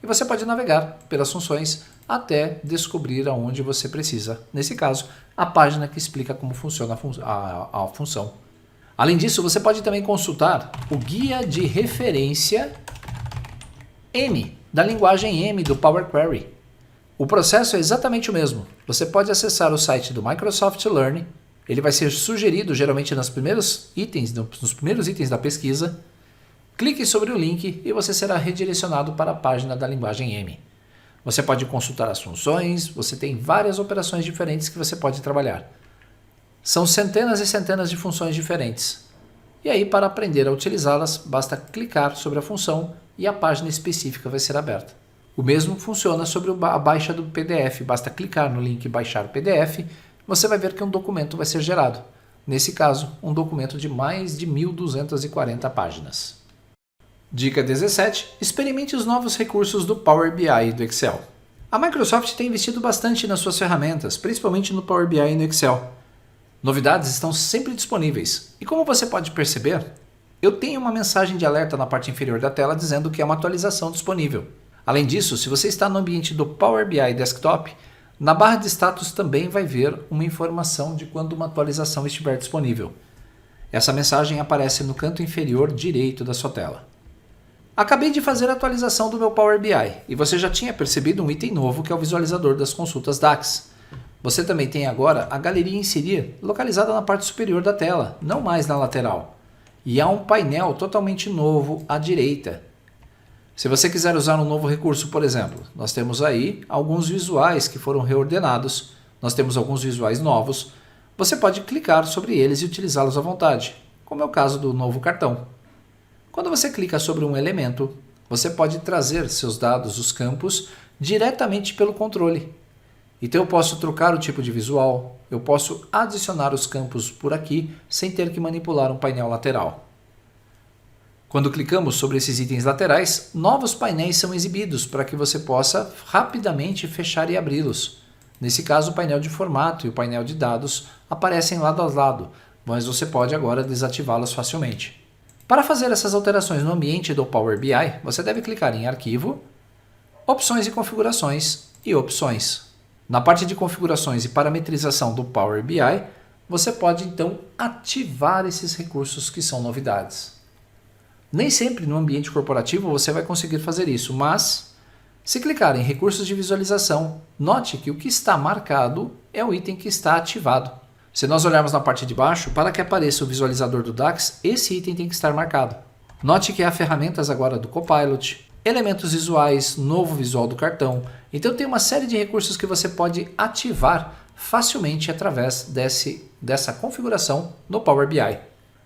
E você pode navegar pelas funções até descobrir aonde você precisa. Nesse caso, a página que explica como funciona a função. Além disso, você pode também consultar o Guia de Referência M, da linguagem M do Power Query. O processo é exatamente o mesmo. Você pode acessar o site do Microsoft Learn, ele vai ser sugerido geralmente nos primeiros itens da pesquisa. Clique sobre o link e você será redirecionado para a página da linguagem M. Você pode consultar as funções, você tem várias operações diferentes que você pode trabalhar. São centenas e centenas de funções diferentes. E aí, para aprender a utilizá-las, basta clicar sobre a função e a página específica vai ser aberta. O mesmo funciona sobre a baixa do PDF. Basta clicar no link Baixar o PDF, você vai ver que um documento vai ser gerado. Nesse caso, um documento de mais de 1.240 páginas. Dica 17. Experimente os novos recursos do Power BI e do Excel. A Microsoft tem investido bastante nas suas ferramentas, principalmente no Power BI e no Excel. Novidades estão sempre disponíveis. E como você pode perceber, eu tenho uma mensagem de alerta na parte inferior da tela dizendo que é uma atualização disponível. Além disso, se você está no ambiente do Power BI Desktop, na barra de status também vai ver uma informação de quando uma atualização estiver disponível. Essa mensagem aparece no canto inferior direito da sua tela. Acabei de fazer a atualização do meu Power BI e você já tinha percebido um item novo que é o visualizador das consultas DAX. Você também tem agora a galeria Inserir, localizada na parte superior da tela, não mais na lateral. E há um painel totalmente novo à direita. Se você quiser usar um novo recurso, por exemplo, nós temos aí alguns visuais que foram reordenados, nós temos alguns visuais novos, você pode clicar sobre eles e utilizá-los à vontade, como é o caso do novo cartão. Quando você clica sobre um elemento, você pode trazer seus dados, os campos, diretamente pelo controle. Então eu posso trocar o tipo de visual, eu posso adicionar os campos por aqui sem ter que manipular um painel lateral. Quando clicamos sobre esses itens laterais, novos painéis são exibidos para que você possa rapidamente fechar e abri-los. Nesse caso, o painel de formato e o painel de dados aparecem lado a lado, mas você pode agora desativá-los facilmente. Para fazer essas alterações no ambiente do Power BI, você deve clicar em Arquivo, Opções e Configurações e Opções. Na parte de configurações e parametrização do Power BI, você pode então ativar esses recursos que são novidades. Nem sempre no ambiente corporativo você vai conseguir fazer isso, mas se clicar em recursos de visualização, note que o que está marcado é o item que está ativado. Se nós olharmos na parte de baixo, para que apareça o visualizador do DAX, esse item tem que estar marcado. Note que há ferramentas agora do Copilot, elementos visuais, novo visual do cartão. Então tem uma série de recursos que você pode ativar facilmente através dessa configuração no Power BI.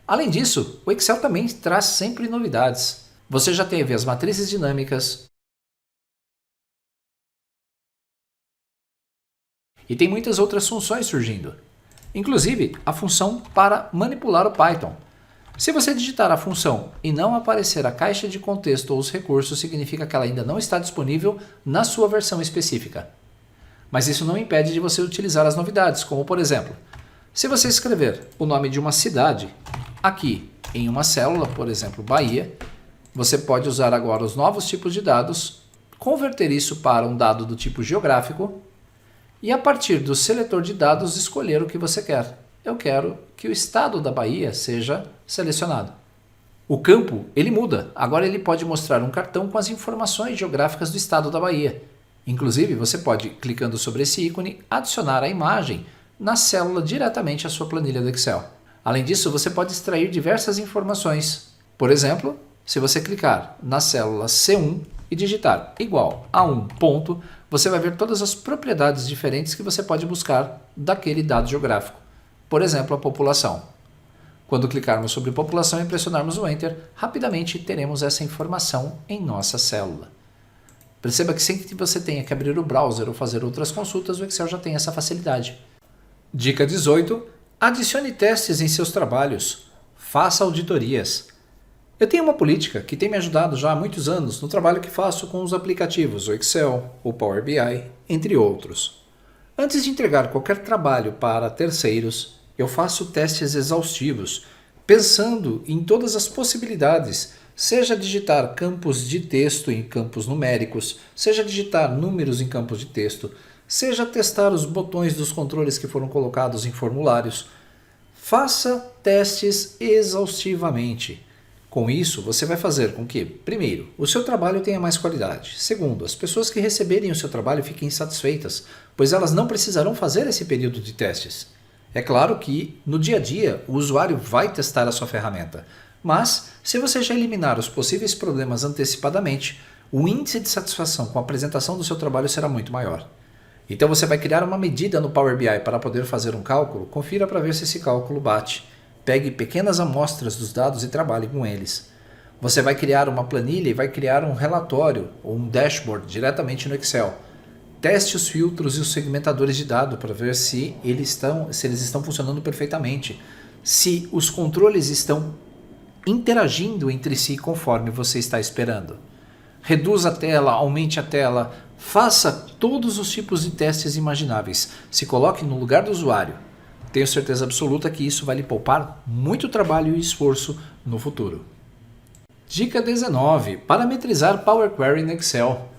Além disso, o Excel também traz sempre novidades. Você já teve as matrizes dinâmicas e tem muitas outras funções surgindo. Inclusive, a função para manipular o Python. Se você digitar a função e não aparecer a caixa de contexto ou os recursos, significa que ela ainda não está disponível na sua versão específica. Mas isso não impede de você utilizar as novidades, como por exemplo, se você escrever o nome de uma cidade aqui em uma célula, por exemplo, Bahia, você pode usar agora os novos tipos de dados, converter isso para um dado do tipo geográfico e a partir do seletor de dados escolher o que você quer. Eu quero que o estado da Bahia seja selecionado. O campo, ele muda. Agora ele pode mostrar um cartão com as informações geográficas do estado da Bahia. Inclusive, você pode, clicando sobre esse ícone, adicionar a imagem na célula diretamente à sua planilha do Excel. Além disso, você pode extrair diversas informações. Por exemplo, se você clicar na célula C1 e digitar igual a 1 ponto, você vai ver todas as propriedades diferentes que você pode buscar daquele dado geográfico. Por exemplo, a população. Quando clicarmos sobre população e pressionarmos o Enter, rapidamente teremos essa informação em nossa célula. Perceba que sem que você tenha que abrir o browser ou fazer outras consultas, o Excel já tem essa facilidade. Dica 18. Adicione testes em seus trabalhos. Faça auditorias. Eu tenho uma política que tem me ajudado já há muitos anos no trabalho que faço com os aplicativos, o Excel, o Power BI, entre outros. Antes de entregar qualquer trabalho para terceiros, eu faço testes exaustivos, pensando em todas as possibilidades, seja digitar campos de texto em campos numéricos, seja digitar números em campos de texto, seja testar os botões dos controles que foram colocados em formulários. Faça testes exaustivamente. Com isso, você vai fazer com que, primeiro, o seu trabalho tenha mais qualidade. Segundo, as pessoas que receberem o seu trabalho fiquem satisfeitas, pois elas não precisarão fazer esse período de testes. É claro que, no dia a dia, o usuário vai testar a sua ferramenta, Mas, se você já eliminar os possíveis problemas antecipadamente, o índice de satisfação com a apresentação do seu trabalho será muito maior. Então você vai criar uma medida no Power BI para poder fazer um cálculo, confira para ver se esse cálculo bate. Pegue pequenas amostras dos dados e trabalhe com eles. Você vai criar uma planilha e vai criar um relatório ou um dashboard diretamente no Excel. Teste os filtros e os segmentadores de dados para ver se eles estão funcionando perfeitamente. Se os controles estão interagindo entre si conforme você está esperando. Reduza a tela, aumente a tela, faça todos os tipos de testes imagináveis. Se coloque no lugar do usuário. Tenho certeza absoluta que isso vai lhe poupar muito trabalho e esforço no futuro. Dica 19. Parametrizar Power Query no Excel.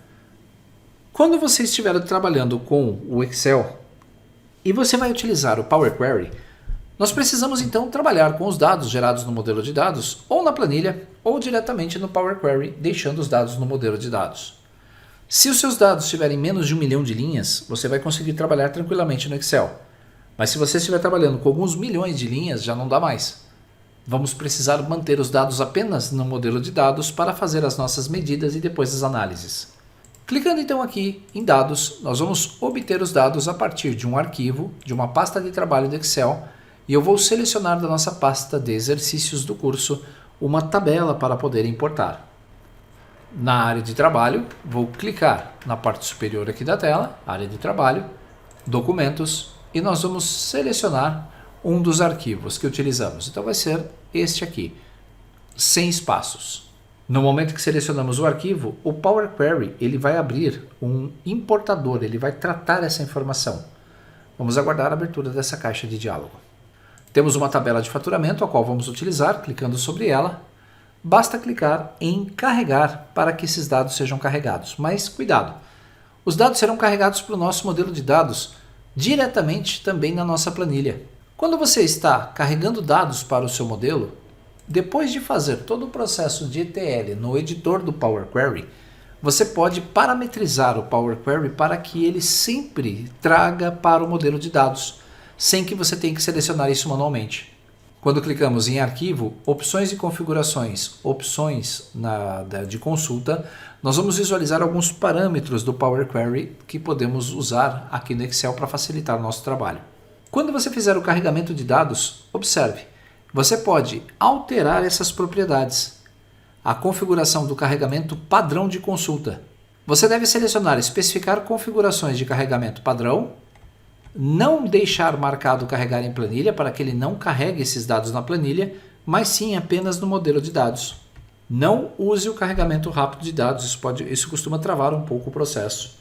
Quando você estiver trabalhando com o Excel e você vai utilizar o Power Query, nós precisamos então trabalhar com os dados gerados no modelo de dados, ou na planilha, ou diretamente no Power Query, deixando os dados no modelo de dados. Se os seus dados tiverem menos de 1 milhão de linhas, você vai conseguir trabalhar tranquilamente no Excel. Mas se você estiver trabalhando com alguns milhões de linhas, já não dá mais. Vamos precisar manter os dados apenas no modelo de dados para fazer as nossas medidas e depois as análises. Clicando então aqui em dados, nós vamos obter os dados a partir de um arquivo, de uma pasta de trabalho do Excel, e eu vou selecionar da nossa pasta de exercícios do curso uma tabela para poder importar. Na área de trabalho, vou clicar na parte superior aqui da tela, área de trabalho, documentos, e nós vamos selecionar um dos arquivos que utilizamos. Então vai ser este aqui, sem espaços. No momento que selecionamos o arquivo, o Power Query ele vai abrir um importador, ele vai tratar essa informação. Vamos aguardar a abertura dessa caixa de diálogo. Temos uma tabela de faturamento, a qual vamos utilizar, clicando sobre ela. Basta clicar em carregar para que esses dados sejam carregados. Mas cuidado, os dados serão carregados para o nosso modelo de dados diretamente também na nossa planilha. Quando você está carregando dados para o seu modelo, depois de fazer todo o processo de ETL no editor do Power Query, você pode parametrizar o Power Query para que ele sempre traga para o modelo de dados, sem que você tenha que selecionar isso manualmente. Quando clicamos em Arquivo, Opções e Configurações, Opções de consulta, nós vamos visualizar alguns parâmetros do Power Query que podemos usar aqui no Excel para facilitar o nosso trabalho. Quando você fizer o carregamento de dados, observe, você pode alterar essas propriedades. A configuração do carregamento padrão de consulta. Você deve selecionar Especificar configurações de carregamento padrão, não deixar marcado carregar em planilha para que ele não carregue esses dados na planilha, mas sim apenas no modelo de dados. Não use o carregamento rápido de dados, isso costuma travar um pouco o processo.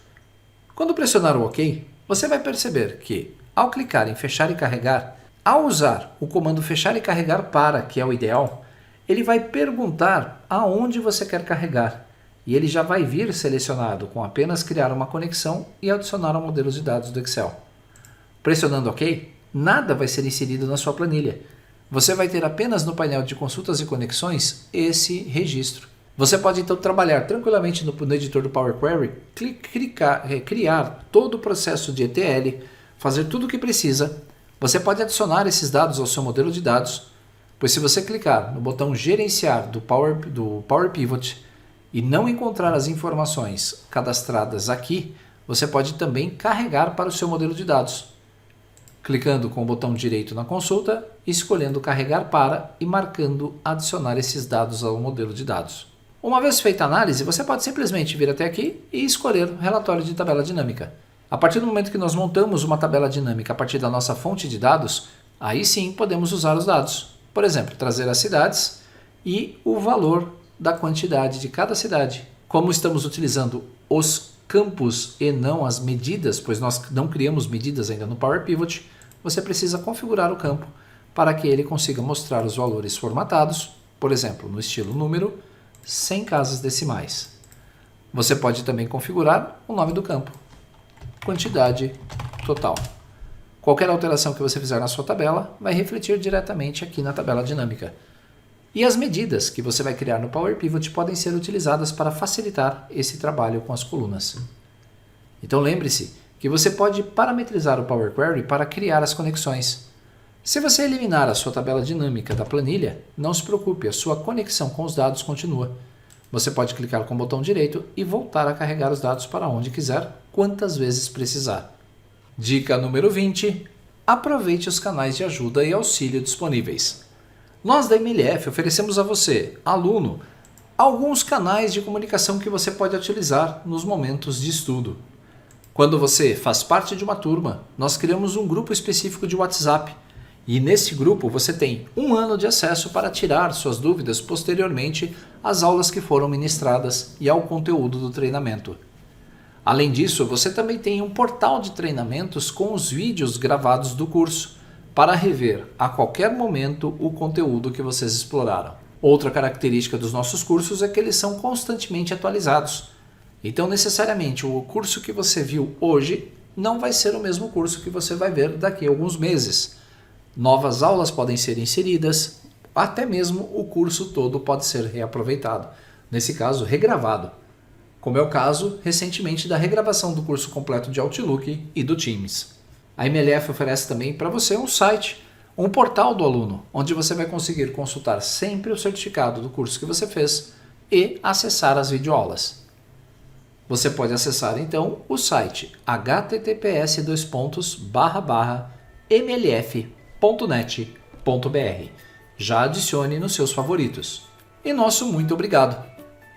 Quando pressionar o OK, você vai perceber que, ao clicar em Fechar e Carregar, ao usar o comando Fechar e Carregar para, que é o ideal, ele vai perguntar aonde você quer carregar. E ele já vai vir selecionado com apenas criar uma conexão e adicionar ao modelo de dados do Excel. Pressionando OK, nada vai ser inserido na sua planilha. Você vai ter apenas no painel de consultas e conexões esse registro. Você pode então trabalhar tranquilamente no editor do Power Query, criar todo o processo de ETL, fazer tudo o que precisa. Você pode adicionar esses dados ao seu modelo de dados, pois se você clicar no botão Gerenciar do Power Pivot e não encontrar as informações cadastradas aqui, você pode também carregar para o seu modelo de dados. Clicando com o botão direito na consulta, escolhendo Carregar para e marcando Adicionar esses dados ao modelo de dados. Uma vez feita a análise, você pode simplesmente vir até aqui e escolher o relatório de tabela dinâmica. A partir do momento que nós montamos uma tabela dinâmica a partir da nossa fonte de dados, aí sim podemos usar os dados. Por exemplo, trazer as cidades e o valor da quantidade de cada cidade. Como estamos utilizando os campos e não as medidas, pois nós não criamos medidas ainda no Power Pivot, você precisa configurar o campo para que ele consiga mostrar os valores formatados, por exemplo, no estilo número, sem casas decimais. Você pode também configurar o nome do campo, quantidade total. Qualquer alteração que você fizer na sua tabela vai refletir diretamente aqui na tabela dinâmica. E as medidas que você vai criar no Power Pivot podem ser utilizadas para facilitar esse trabalho com as colunas. Então lembre-se que você pode parametrizar o Power Query para criar as conexões. Se você eliminar a sua tabela dinâmica da planilha, não se preocupe, a sua conexão com os dados continua. Você pode clicar com o botão direito e voltar a carregar os dados para onde quiser, quantas vezes precisar. Dica número 20. Aproveite os canais de ajuda e auxílio disponíveis. Nós da MLF oferecemos a você, aluno, alguns canais de comunicação que você pode utilizar nos momentos de estudo. Quando você faz parte de uma turma, nós criamos um grupo específico de WhatsApp. E nesse grupo você tem 1 ano de acesso para tirar suas dúvidas posteriormente às aulas que foram ministradas e ao conteúdo do treinamento. Além disso, você também tem um portal de treinamentos com os vídeos gravados do curso, para rever a qualquer momento o conteúdo que vocês exploraram. Outra característica dos nossos cursos é que eles são constantemente atualizados. Então, necessariamente, o curso que você viu hoje não vai ser o mesmo curso que você vai ver daqui a alguns meses. Novas aulas podem ser inseridas, até mesmo o curso todo pode ser reaproveitado, nesse caso regravado, como é o caso recentemente da regravação do curso completo de Outlook e do Teams. A MLF oferece também para você um site, um portal do aluno, onde você vai conseguir consultar sempre o certificado do curso que você fez e acessar as videoaulas. Você pode acessar então o site https://mlf.net.br. Já adicione nos seus favoritos. E nosso muito obrigado.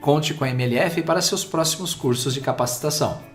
Conte com a MLF para seus próximos cursos de capacitação.